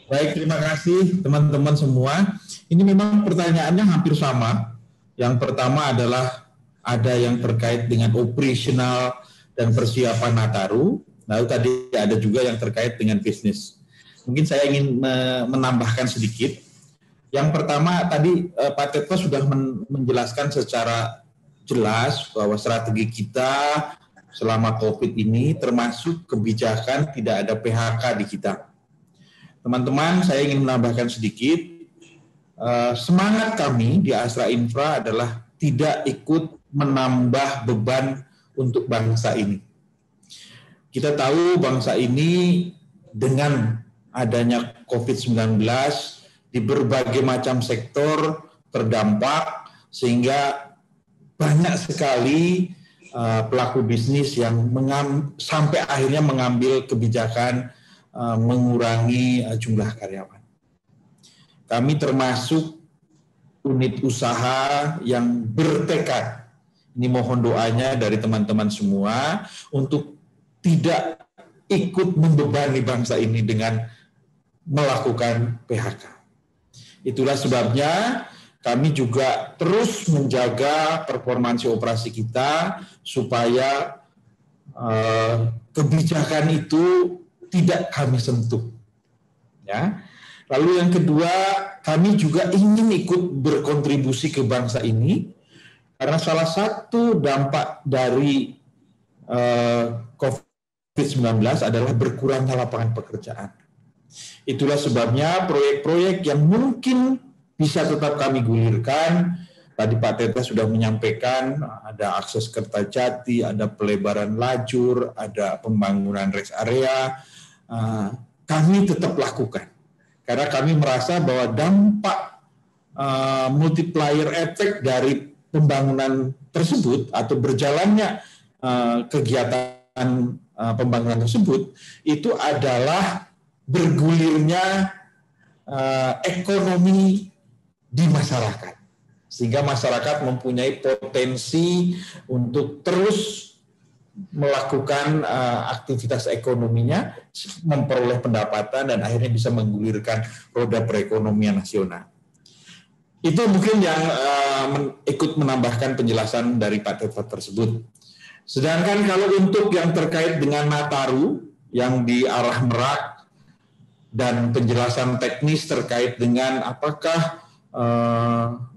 Baik, terima kasih teman-teman semua. Ini memang pertanyaannya hampir sama. Yang pertama adalah ada yang terkait dengan operasional dan persiapan Nataru. Lalu tadi ada juga yang terkait dengan bisnis. Mungkin saya ingin menambahkan sedikit. Yang pertama tadi Pak Tetva sudah menjelaskan secara jelas bahwa strategi kita selama COVID ini termasuk kebijakan tidak ada PHK di kita. teman-teman, saya ingin menambahkan sedikit. Semangat kami di Astra Infra adalah tidak ikut menambah beban untuk bangsa ini. Kita tahu bangsa ini dengan adanya COVID-19 di berbagai macam sektor terdampak, sehingga banyak sekali pelaku bisnis yang sampai akhirnya mengambil kebijakan mengurangi jumlah karyawan. Kami termasuk unit usaha yang bertekad, ini mohon doanya dari teman-teman semua, untuk tidak ikut membebani bangsa ini dengan melakukan PHK. Itulah sebabnya kami juga terus menjaga performansi operasi kita supaya kebijakan itu tidak kami sentuh. Ya. Lalu yang kedua, kami juga ingin ikut berkontribusi ke bangsa ini karena salah satu dampak dari COVID-19 adalah berkurangnya lapangan pekerjaan. Itulah sebabnya proyek-proyek yang mungkin bisa tetap kami gulirkan. Tadi Pak Teta sudah menyampaikan ada akses Kertajati, ada pelebaran lajur, ada pembangunan rest area. Kami tetap lakukan. Karena kami merasa bahwa dampak multiplier effect dari pembangunan tersebut atau berjalannya kegiatan pembangunan tersebut itu adalah bergulirnya ekonomi di masyarakat. Sehingga masyarakat mempunyai potensi untuk terus melakukan aktivitas ekonominya, memperoleh pendapatan, dan akhirnya bisa menggulirkan roda perekonomian nasional. Itu mungkin yang ikut menambahkan penjelasan dari Pak Teta tersebut. Sedangkan kalau untuk yang terkait dengan Nataru, yang di arah Merak, dan penjelasan teknis terkait dengan apakah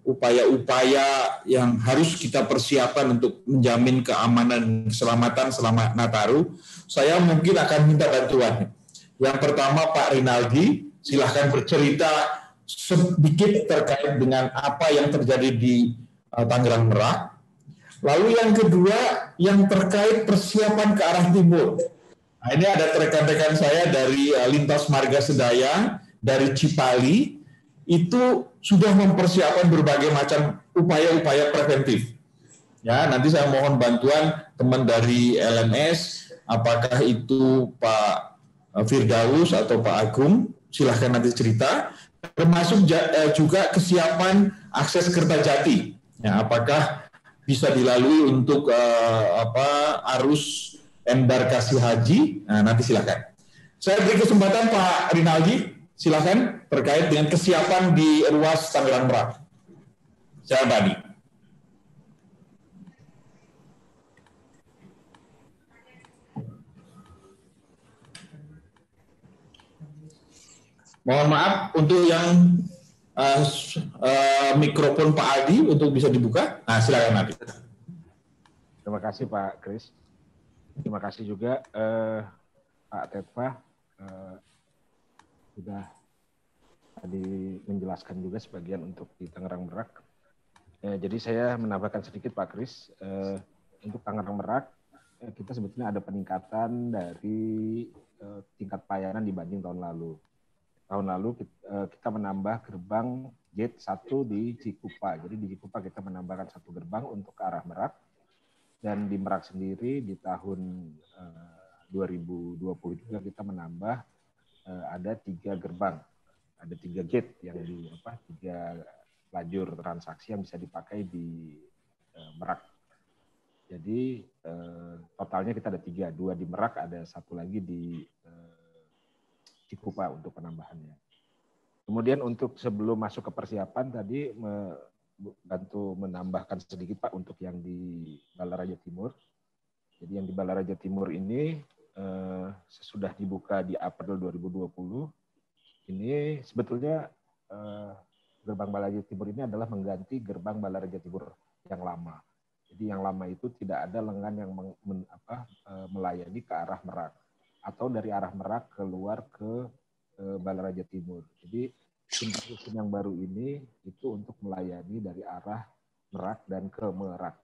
upaya-upaya yang harus kita persiapkan untuk menjamin keamanan dan keselamatan selama Nataru, saya mungkin akan minta bantuan. Yang pertama Pak Rinaldi, silahkan bercerita sedikit terkait dengan apa yang terjadi di Tangerang Merak. Lalu yang kedua, yang terkait persiapan ke arah timur. Nah, ini ada rekan-rekan saya dari Lintas Marga Sedaya, dari Cipali, itu sudah mempersiapkan berbagai macam upaya-upaya preventif. Ya, nanti saya mohon bantuan teman dari LMS, apakah itu Pak Firdaus atau Pak Agung, silahkan nanti cerita. Termasuk juga kesiapan akses Kertajati. Ya, apakah bisa dilalui untuk arus embarkasi haji? Nah, nanti silahkan. Saya beri kesempatan Pak Rinaldi. Silakan terkait dengan kesiapan di ruas Tangerang Merak. Saya Bani. Mohon maaf untuk yang mikrofon Pak Adi untuk bisa dibuka. Nah, silakan Adi. Terima kasih Pak Kris. Terima kasih juga Pak Tetva. Sudah tadi menjelaskan juga sebagian untuk di Tangerang Merak. Jadi saya menambahkan sedikit Pak Kris, untuk Tangerang Merak kita sebetulnya ada peningkatan dari tingkat pelayanan dibanding tahun lalu. Tahun lalu kita menambah gerbang gate 1 di Cikupa. Jadi di Cikupa kita menambahkan 1 gerbang untuk ke arah Merak. Dan di Merak sendiri di tahun 2020 juga kita menambah ada 3 gerbang, ada 3 gate yang di 3 lajur transaksi yang bisa dipakai di Merak. Jadi totalnya kita ada 3, 2 di Merak, ada 1 lagi di Cikupa untuk penambahannya. Kemudian untuk sebelum masuk ke persiapan tadi bantu menambahkan sedikit Pak untuk yang di Balaraja Timur. Jadi yang di Balaraja Timur ini sesudah dibuka di April 2020, ini sebetulnya gerbang Balaraja Timur ini adalah mengganti gerbang Balaraja Timur yang lama. Jadi yang lama itu tidak ada lengan yang melayani ke arah Merak atau dari arah Merak keluar ke Balaraja Timur. Jadi simpang yang baru ini itu untuk melayani dari arah Merak dan ke Merak.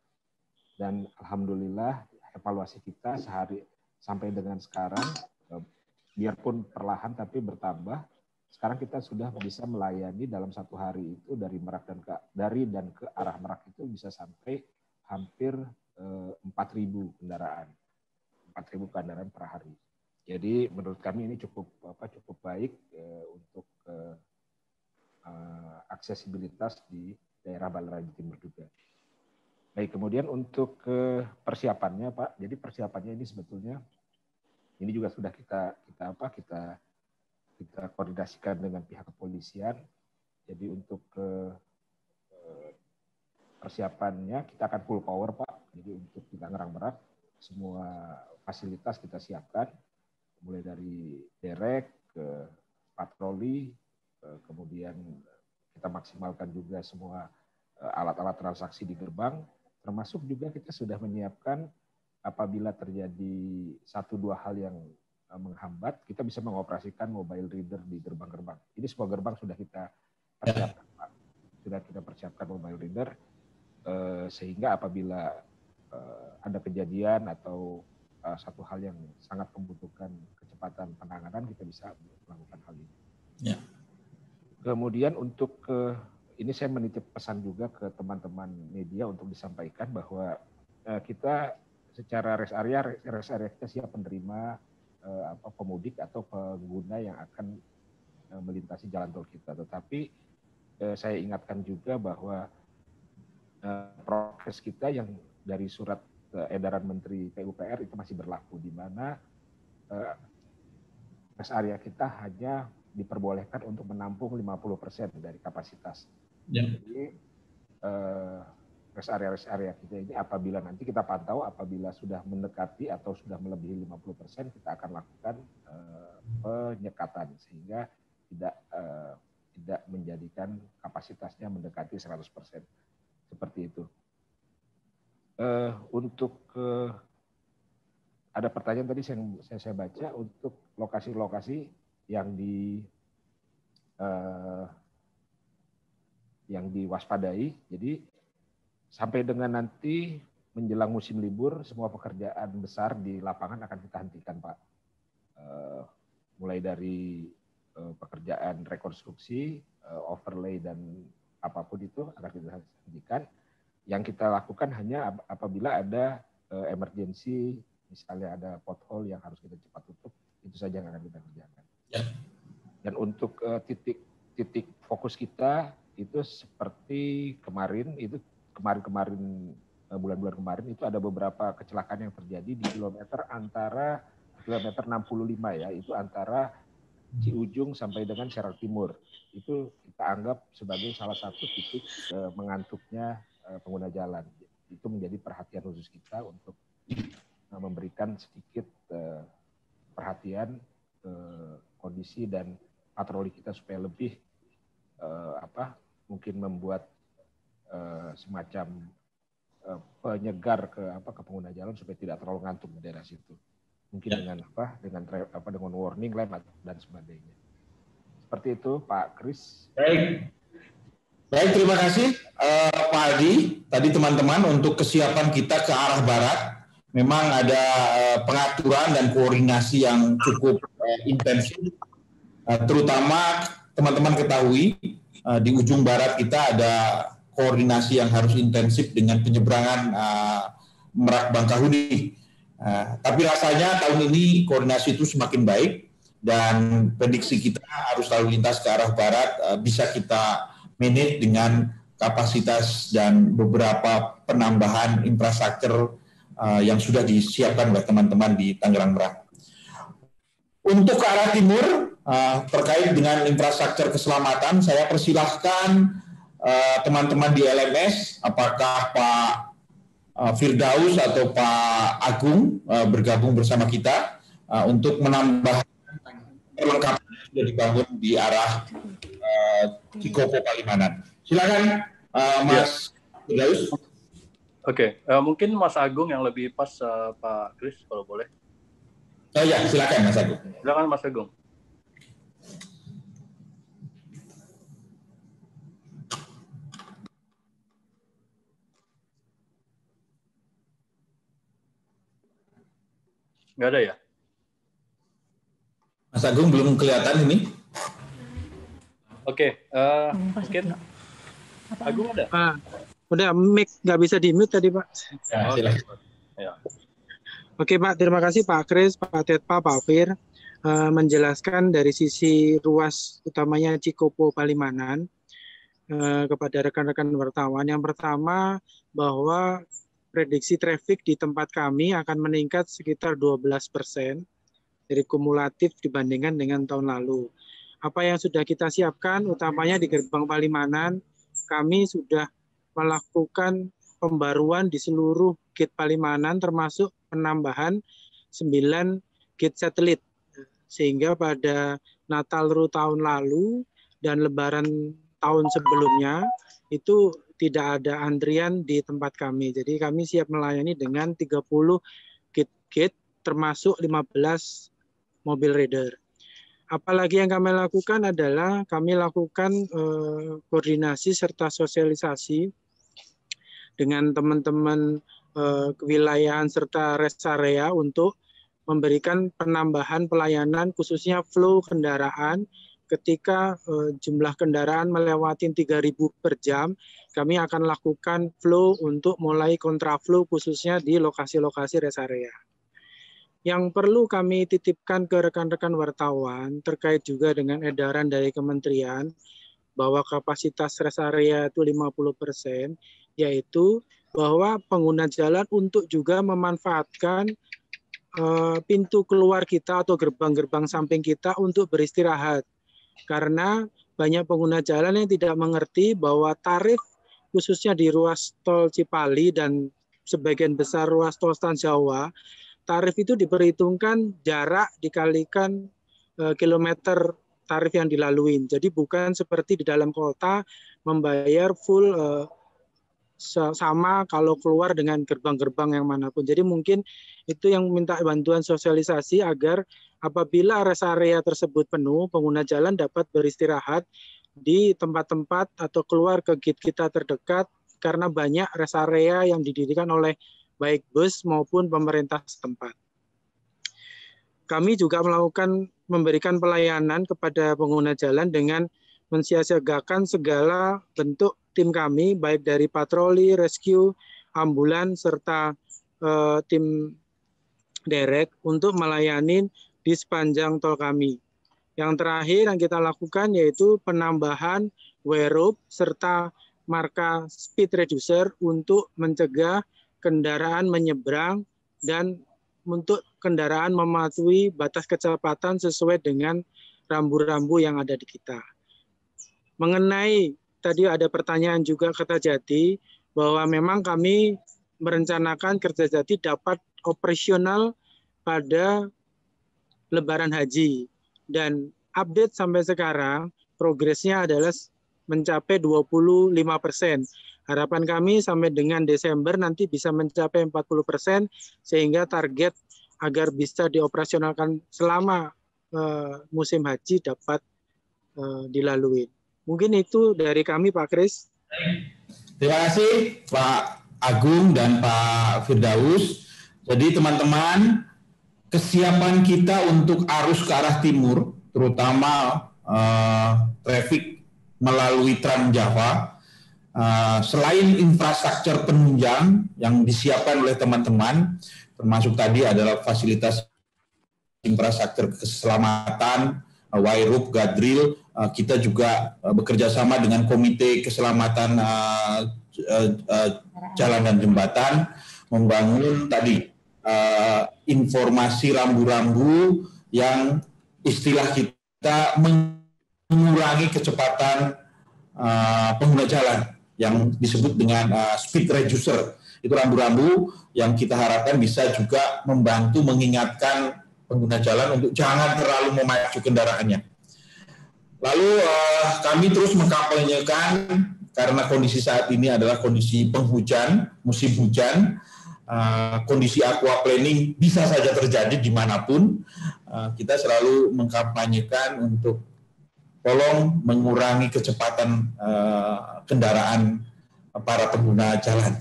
Dan alhamdulillah evaluasi kita sehari sampai dengan sekarang, biarpun perlahan tapi bertambah. Sekarang kita sudah bisa melayani dalam satu hari itu dari Merak dan ke arah Merak itu bisa sampai hampir 4.000 kendaraan, 4.000 kendaraan per hari. Jadi menurut kami ini cukup baik untuk aksesibilitas di daerah Balaraja Timur juga. Baik, kemudian untuk persiapannya Pak, jadi persiapannya ini sebetulnya ini juga sudah kita koordinasikan dengan pihak kepolisian. Jadi untuk persiapannya kita akan full power Pak. Jadi untuk di Tangerang Merak semua fasilitas kita siapkan, mulai dari derek ke patroli, kemudian kita maksimalkan juga semua alat-alat transaksi di gerbang, termasuk juga kita sudah menyiapkan apabila terjadi 1-2 hal yang menghambat, kita bisa mengoperasikan mobile reader di gerbang-gerbang. Ini semua gerbang sudah kita persiapkan, Pak. Sudah kita persiapkan mobile reader, sehingga apabila ada kejadian atau satu hal yang sangat membutuhkan kecepatan penanganan, kita bisa melakukan hal ini. Ya. Kemudian untuk ini saya menitip pesan juga ke teman-teman media untuk disampaikan bahwa kita secara rest area kita siap menerima pemudik atau pengguna yang akan melintasi jalan tol kita. Tetapi saya ingatkan juga bahwa prokes kita yang dari surat edaran Menteri PUPR itu masih berlaku, di mana rest area kita hanya diperbolehkan untuk menampung 50% dari kapasitas. Ya. Jadi rest area kita ini apabila nanti kita pantau, apabila sudah mendekati atau sudah melebihi 50%, kita akan lakukan penyekatan sehingga tidak menjadikan kapasitasnya mendekati 100%. Seperti itu. Untuk ada pertanyaan tadi saya baca untuk lokasi-lokasi yang diwaspadai. Jadi sampai dengan nanti menjelang musim libur, semua pekerjaan besar di lapangan akan kita hentikan, Pak. Mulai dari pekerjaan rekonstruksi, overlay, dan apapun itu akan kita hentikan. Yang kita lakukan hanya apabila ada emergensi, misalnya ada pothole yang harus kita cepat tutup, itu saja yang akan kita kerjakan. Ya. Dan untuk titik fokus kita itu seperti kemarin, bulan-bulan kemarin itu ada beberapa kecelakaan yang terjadi di kilometer 65 ya, itu antara Ciujung sampai dengan Serak Timur. Itu kita anggap sebagai salah satu titik mengantuknya pengguna jalan. Itu menjadi perhatian khusus kita untuk memberikan sedikit perhatian kondisi dan patroli kita supaya lebih mungkin membuat semacam penyegar ke pengguna jalan supaya tidak terlalu ngantuk di daerah situ. Mungkin dengan warning lamp dan sebagainya. Seperti itu, Pak Kris. Baik, terima kasih Pak Aldi. Tadi teman-teman untuk kesiapan kita ke arah barat, memang ada pengaturan dan koordinasi yang cukup intensif. Terutama teman-teman ketahui di ujung barat kita ada koordinasi yang harus intensif dengan penyeberangan Merak Bangkahuni. Tapi rasanya tahun ini koordinasi itu semakin baik dan prediksi kita harus lalu lintas ke arah barat bisa kita manage dengan kapasitas dan beberapa penambahan infrastruktur yang sudah disiapkan oleh teman-teman di Tangerang Merak. Untuk ke arah timur, terkait dengan infrastruktur keselamatan, saya persilahkan teman-teman di LMS, apakah Pak Firdaus atau Pak Agung bergabung bersama kita untuk menambah perlengkapan yang sudah dibangun di arah Cikopo Palimanan. Silakan Mas Firdaus. Oke, mungkin Mas Agung yang lebih pas, Pak Kris, kalau boleh. Oh ya, silakan Mas Agung. Silakan Mas Agung. Nggak ada ya? Mas Agung belum kelihatan ini. Oke, mungkin Agung ada? Udah, mic nggak bisa di-mute tadi, Pak. Ya, silakan. Ya. Oke, Pak. Terima kasih Pak Kris, Pak Tetpa, Pak Fir, menjelaskan dari sisi ruas utamanya Cikopo Palimanan kepada rekan-rekan wartawan. Yang pertama, bahwa prediksi traffic di tempat kami akan meningkat sekitar 12% dari kumulatif dibandingkan dengan tahun lalu. Apa yang sudah kita siapkan, utamanya di gerbang Palimanan, kami sudah melakukan pembaruan di seluruh gate Palimanan, termasuk penambahan 9 gate satelit. Sehingga pada Natal tahun lalu dan Lebaran tahun sebelumnya, itu tidak ada antrian di tempat kami. Jadi kami siap melayani dengan 30 gate-gate, termasuk 15 mobil rider. Apalagi yang kami lakukan adalah kami lakukan koordinasi serta sosialisasi dengan teman-teman kewilayahan serta rest area untuk memberikan penambahan pelayanan khususnya flow kendaraan. Ketika jumlah kendaraan melewati 3.000 per jam, kami akan lakukan flow untuk mulai kontraflow khususnya di lokasi-lokasi rest area. Yang perlu kami titipkan ke rekan-rekan wartawan terkait juga dengan edaran dari kementerian bahwa kapasitas rest area itu 50%, yaitu bahwa pengguna jalan untuk juga memanfaatkan pintu keluar kita atau gerbang-gerbang samping kita untuk beristirahat. Karena banyak pengguna jalan yang tidak mengerti bahwa tarif khususnya di ruas tol Cipali dan sebagian besar ruas tol Trans Jawa, tarif itu diperhitungkan jarak dikalikan kilometer tarif yang dilalui. Jadi bukan seperti di dalam kota membayar full sama kalau keluar dengan gerbang-gerbang yang manapun. Jadi mungkin itu yang minta bantuan sosialisasi agar apabila rest area tersebut penuh, pengguna jalan dapat beristirahat di tempat-tempat atau keluar ke gate kita terdekat karena banyak rest area yang didirikan oleh baik bus maupun pemerintah setempat. Kami juga memberikan pelayanan kepada pengguna jalan dengan mensiasagakan segala bentuk tim kami, baik dari patroli, rescue, ambulans, serta tim derek untuk melayani di sepanjang tol kami. Yang terakhir yang kita lakukan yaitu penambahan wear-rope serta marka speed reducer untuk mencegah kendaraan menyeberang dan untuk kendaraan mematuhi batas kecepatan sesuai dengan rambu-rambu yang ada di kita. Mengenai tadi ada pertanyaan juga Kertajati bahwa memang kami merencanakan Kertajati dapat operasional pada Lebaran Haji dan update sampai sekarang progresnya adalah mencapai 25%. Harapan kami sampai dengan Desember nanti bisa mencapai 40% sehingga target agar bisa dioperasionalkan selama musim haji dapat dilalui. Mungkin itu dari kami Pak Kris. Terima kasih Pak Agung dan Pak Firdaus. Jadi teman-teman, kesiapan kita untuk arus ke arah timur, terutama traffic melalui Trans Jawa, selain infrastruktur penunjang yang disiapkan oleh teman-teman, termasuk tadi adalah fasilitas infrastruktur keselamatan, wire-rope, guardrail, kita juga bekerja sama dengan Komite Keselamatan Jalan dan Jembatan, membangun tadi informasi rambu-rambu yang istilah kita mengurangi kecepatan pengguna jalan yang disebut dengan speed reducer. Itu rambu-rambu yang kita harapkan bisa juga membantu mengingatkan pengguna jalan untuk jangan terlalu memacu kendaraannya. Lalu kami terus mengkampanyekan karena kondisi saat ini adalah kondisi penghujan, musim hujan, kondisi aquaplaning bisa saja terjadi dimanapun. Kita selalu mengkampanyekan untuk tolong mengurangi kecepatan kendaraan para pengguna jalan.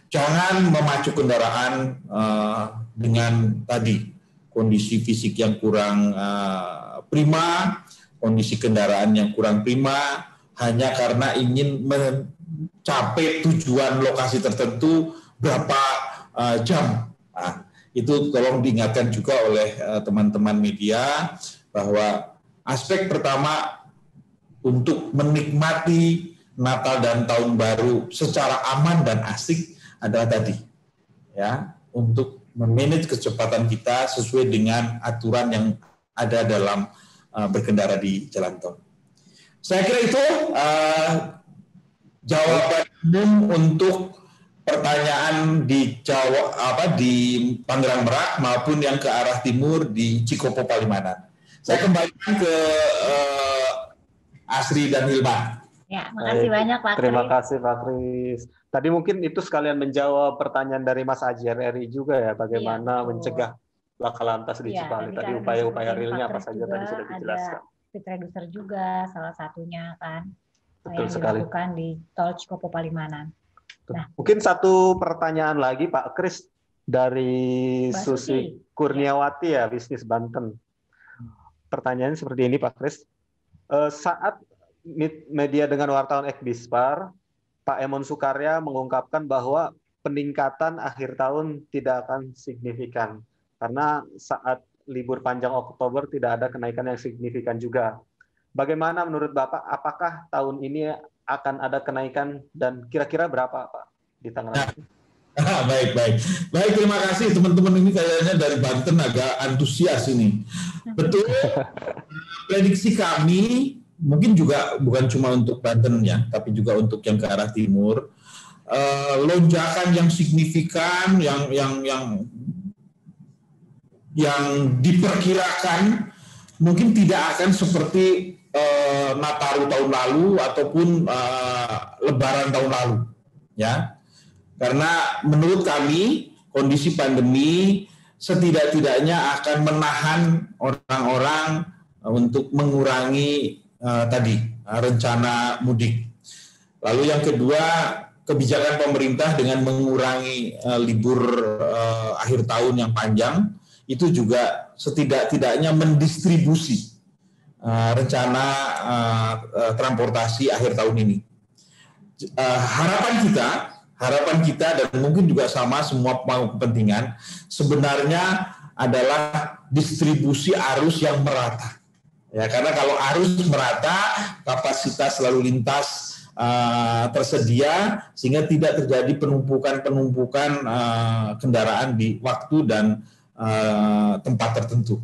Jangan memacu kendaraan dengan tadi kondisi fisik yang kurang prima, kondisi kendaraan yang kurang prima, hanya karena ingin mencapai tujuan lokasi tertentu berapa jam. Nah, itu tolong diingatkan juga oleh teman-teman media bahwa aspek pertama untuk menikmati Natal dan Tahun Baru secara aman dan asik adalah tadi, ya, untuk memanage kecepatan kita sesuai dengan aturan yang ada dalam berkendara di jalan tol. Saya kira itu jawaban umum untuk pertanyaan di Tangerang Merak maupun yang ke arah timur di Cikopo Palimanan. Saya kembalikan ke Asri dan Hilman. Ya, makasih banyak Pak Kris. Terima kasih Pak Kris. Tadi mungkin itu sekalian menjawab pertanyaan dari Mas Aji RRI juga ya, bagaimana mencegah laka lantas di Cipali. Tadi upaya-upaya realnya apa saja tadi sudah dijelaskan. Speed reducer juga salah satunya kan. Betul yang sekali. dilakukan di tol Cikopo Palimanan. Nah, mungkin satu pertanyaan lagi Pak Kris dari Mbak Susi Kurniawati ya, bisnis Banten. Pertanyaannya seperti ini Pak Kris. Saat media dengan wartawan Ekbispar, Pak Emon Sukarya mengungkapkan bahwa peningkatan akhir tahun tidak akan signifikan karena saat libur panjang Oktober tidak ada kenaikan yang signifikan juga. Bagaimana menurut Bapak, apakah tahun ini akan ada kenaikan dan kira-kira berapa Pak di Tangerang? Baik, terima kasih teman-teman, ini kayaknya dari Banten agak antusias ini. Betul, prediksi kami mungkin juga bukan cuma untuk Banten ya, tapi juga untuk yang ke arah timur, lonjakan yang signifikan yang diperkirakan mungkin tidak akan seperti Nataru tahun lalu ataupun Lebaran tahun lalu, ya. Karena menurut kami kondisi pandemi setidak-tidaknya akan menahan orang-orang untuk mengurangi rencana mudik. Lalu yang kedua, kebijakan pemerintah dengan mengurangi libur akhir tahun yang panjang itu juga setidak-tidaknya mendistribusi rencana transportasi akhir tahun ini. Harapan kita dan mungkin juga sama semua pemangku kepentingan sebenarnya adalah distribusi arus yang merata. Ya, karena kalau arus merata, kapasitas lalu lintas tersedia sehingga tidak terjadi penumpukan kendaraan di waktu dan tempat tertentu.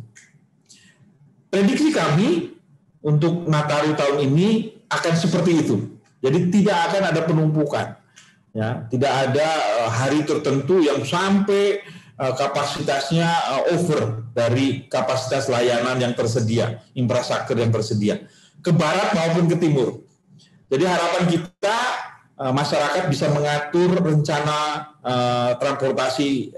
Prediksi kami untuk Nataru tahun ini akan seperti itu. Jadi tidak akan ada penumpukan. Ya, tidak ada hari tertentu yang sampai kapasitasnya over dari kapasitas layanan yang tersedia, infrastruktur yang tersedia, ke barat maupun ke timur. Jadi harapan kita masyarakat bisa mengatur rencana transportasi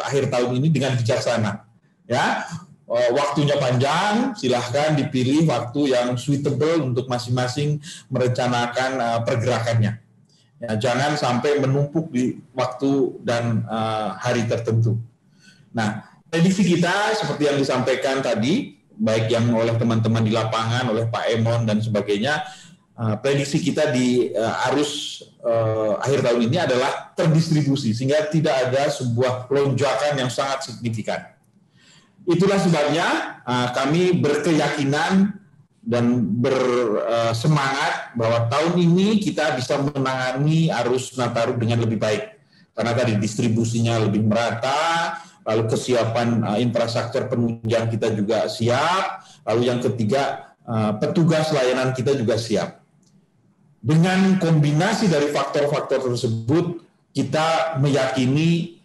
akhir tahun ini dengan bijaksana. Ya, waktunya panjang, silahkan dipilih waktu yang suitable untuk masing-masing merencanakan pergerakannya. Ya, jangan sampai menumpuk di waktu dan hari tertentu. Nah, prediksi kita seperti yang disampaikan tadi, baik yang oleh teman-teman di lapangan, oleh Pak Emon dan sebagainya, prediksi kita di arus akhir tahun ini adalah terdistribusi, sehingga tidak ada sebuah lonjakan yang sangat signifikan. Itulah sebabnya kami berkeyakinan dan bersemangat bahwa tahun ini kita bisa menangani arus Nataru dengan lebih baik. Karena tadi distribusinya lebih merata, lalu kesiapan infrastruktur penunjang kita juga siap, lalu yang ketiga petugas layanan kita juga siap. Dengan kombinasi dari faktor-faktor tersebut, kita meyakini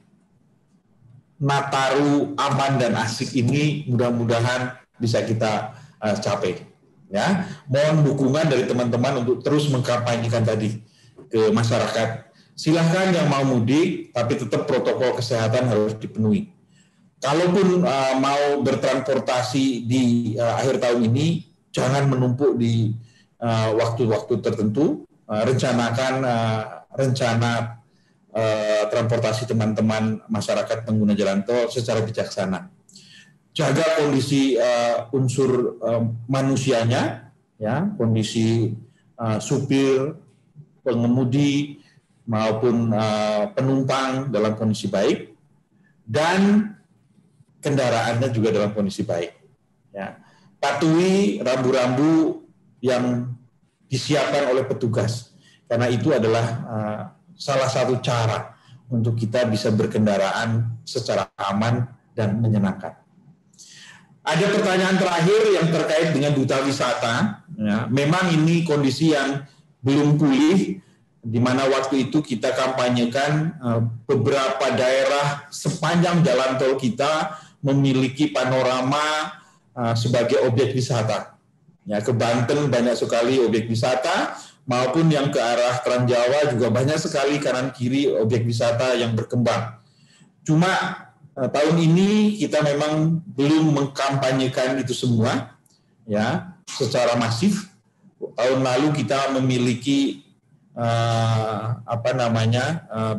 Nataru aman dan asik ini mudah-mudahan bisa kita capai. Ya, mohon dukungan dari teman-teman untuk terus mengkampanyekan tadi ke masyarakat. Silahkan yang mau mudik, tapi tetap protokol kesehatan harus dipenuhi. Kalaupun mau bertransportasi di akhir tahun ini, jangan menumpuk di waktu-waktu tertentu. Rencanakan rencana transportasi teman-teman masyarakat pengguna jalan tol secara bijaksana. jaga kondisi unsur manusianya, ya, kondisi supir, pengemudi maupun penumpang dalam kondisi baik, dan kendaraannya juga dalam kondisi baik. Ya. Patuhi rambu-rambu yang disiapkan oleh petugas, karena itu adalah salah satu cara untuk kita bisa berkendaraan secara aman dan menyenangkan. Ada pertanyaan terakhir yang terkait dengan duta wisata. Ya, memang ini kondisi yang belum pulih, di mana waktu itu kita kampanyekan beberapa daerah sepanjang jalan tol kita memiliki panorama sebagai objek wisata. Ya, ke Banten banyak sekali objek wisata, maupun yang ke arah Trans Jawa juga banyak sekali kanan kiri objek wisata yang berkembang. Cuma tahun ini kita memang belum mengkampanyekan itu semua, ya, secara masif. Tahun lalu kita memiliki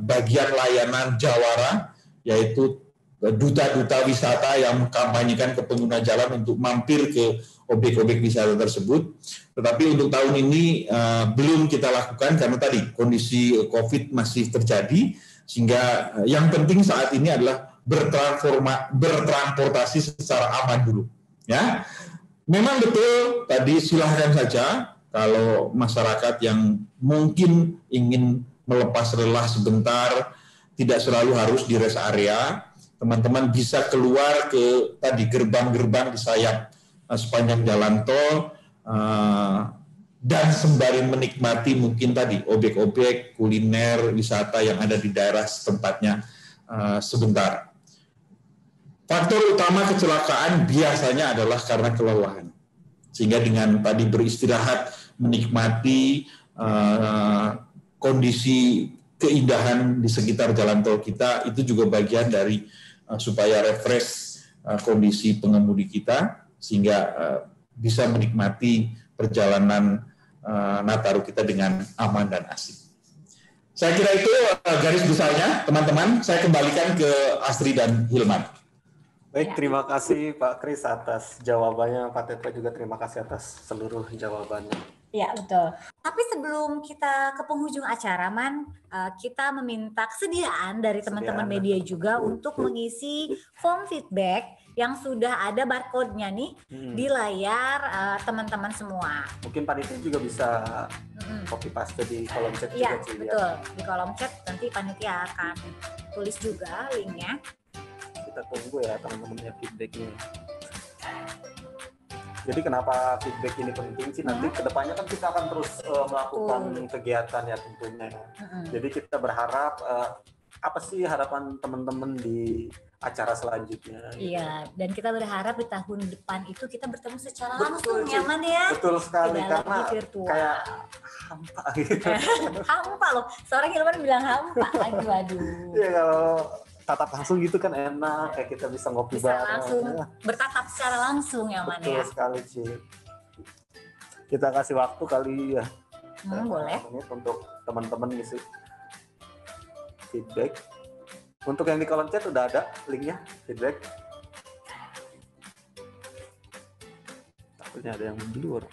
bagian layanan jawara, yaitu duta-duta wisata yang mengkampanyekan ke pengguna jalan untuk mampir ke objek-objek wisata tersebut. Tetapi untuk tahun ini belum kita lakukan karena tadi kondisi COVID masih terjadi, sehingga yang penting saat ini adalah bertransportasi secara aman dulu. Ya, memang betul tadi, silahkan saja kalau masyarakat yang mungkin ingin melepas lelah sebentar, tidak selalu harus di rest area. Teman-teman bisa keluar ke tadi gerbang-gerbang di sayap sepanjang jalan tol, dan sembari menikmati mungkin tadi objek-objek kuliner wisata yang ada di daerah tempatnya sebentar. Faktor utama kecelakaan biasanya adalah karena kelelahan, sehingga dengan tadi beristirahat, menikmati kondisi keindahan di sekitar jalan tol kita, itu juga bagian dari supaya refresh kondisi pengemudi kita, sehingga bisa menikmati perjalanan Nataru kita dengan aman dan asik. Saya kira itu garis besarnya, teman-teman. Saya kembalikan ke Astri dan Hilman. Baik, terima kasih Pak Kris atas jawabannya. Pak Tetra juga terima kasih atas seluruh jawabannya. Ya, betul. Tapi sebelum kita ke penghujung acara, kita meminta kesediaan dari teman-teman media juga untuk mengisi form feedback yang sudah ada barcode-nya nih di layar teman-teman semua. Mungkin panitia juga bisa copy paste di kolom chat juga. Iya, betul. Di kolom chat nanti panitia akan tulis juga linknya. Kita tunggu ya teman-temannya feedbacknya. Jadi kenapa feedback ini penting sih? Nanti kedepannya kan kita akan terus melakukan kegiatan ya tentunya. Jadi kita berharap apa sih harapan teman-teman di acara selanjutnya? Iya, dan kita berharap di tahun depan itu kita bertemu secara langsung, nyaman ya. Betul sekali, tidak karena kayak hampa gitu. Hampa loh, seorang Hilman bilang hampa. Aduh. Iya, kalau tatap langsung gitu kan enak, kayak kita bisa ngopi bisa bareng. Langsung bertatap secara langsung ya, Man ya. Betul sekali sih. Kita kasih waktu kali ya. Boleh. Untuk teman-teman ngisi feedback. Untuk yang di kolom chat udah ada linknya feedback. Takutnya ada yang mendelur.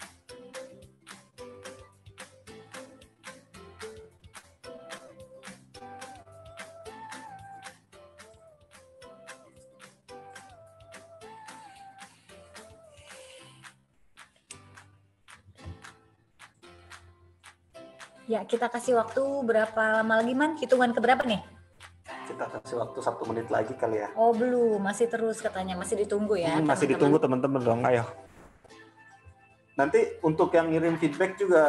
Ya, kita kasih waktu berapa lama lagi, Man? Hitungan keberapa nih? Kita kasih waktu 1 menit lagi kali ya. Oh, belum. Masih terus katanya. Masih ditunggu ya. Masih ditunggu teman-teman dong. Ayo. Nanti untuk yang ngirim feedback juga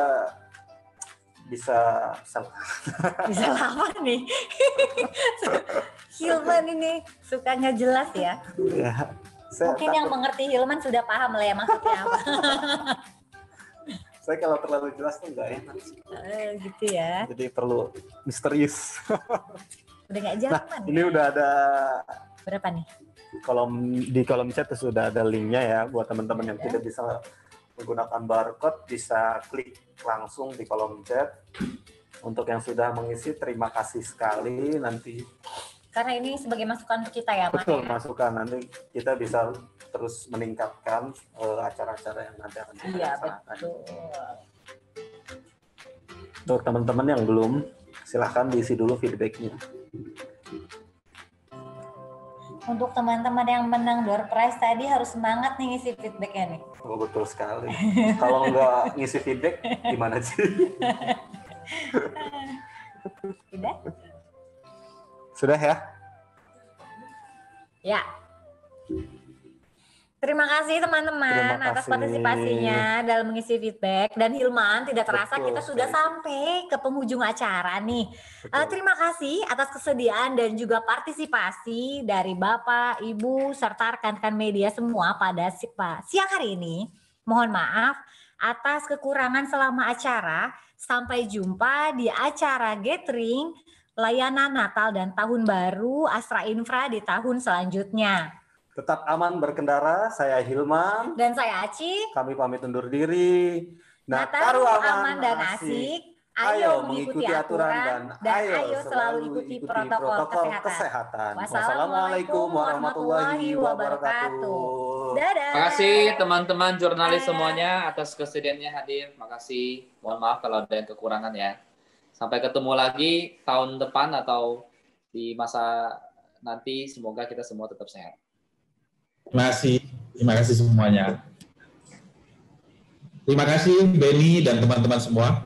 bisa apa nih? Hilman ini suka nggak jelas ya. Ya. Mungkin yang mengerti Hilman sudah paham lah ya maksudnya apa. Saya kalau terlalu jelas tuh nggak enak. Gitu ya. Jadi perlu misterius. Udah nggak jalan. Nah, ini udah ada berapa nih? Di kolom chat sudah ada linknya ya buat teman-teman yang tidak bisa menggunakan barcode, bisa klik langsung di kolom chat. Untuk yang sudah mengisi, terima kasih sekali. Nanti karena ini sebagai masukan untuk kita ya, betul, masukan. Nanti kita bisa terus meningkatkan acara-acara yang nanti akan kita laksanakan. Betul. Untuk teman-teman yang belum, silahkan diisi dulu feedback-nya. Untuk teman-teman yang menang door prize tadi harus semangat nih ngisi feedback-nya nih. Oh, betul sekali. Kalau nggak ngisi feedback, gimana sih? Sudah? Sudah ya? Ya. Terima kasih teman-teman atas partisipasinya dalam mengisi feedback. Dan Hilman, tidak terasa kita sudah sampai ke penghujung acara nih. Terima kasih atas kesediaan dan juga partisipasi dari Bapak, Ibu, serta rekan-rekan media semua pada siang hari ini. Mohon maaf atas kekurangan selama acara. Sampai jumpa di acara gathering layanan Natal dan Tahun Baru Astra Infra di tahun selanjutnya. Tetap aman berkendara, saya Hilman. Dan saya Aci. Kami pamit undur diri. Nataru aman dan asik. Ayo mengikuti aturan dan ayo selalu ikuti protokol kesehatan. Wassalamualaikum warahmatullahi wabarakatuh. Dadah. Terima kasih teman-teman jurnalis semuanya atas kesediaannya hadir. Terima kasih. Mohon maaf kalau ada yang kekurangan ya. Sampai ketemu lagi tahun depan atau di masa nanti. Semoga kita semua tetap sehat. Terima kasih semuanya. Terima kasih Benny dan teman-teman semua,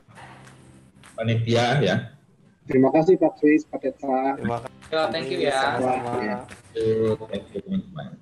panitia ya. Terima kasih Pak Kris, Pak Tetra. Terima kasih. Thank you ya. Thank you teman-teman.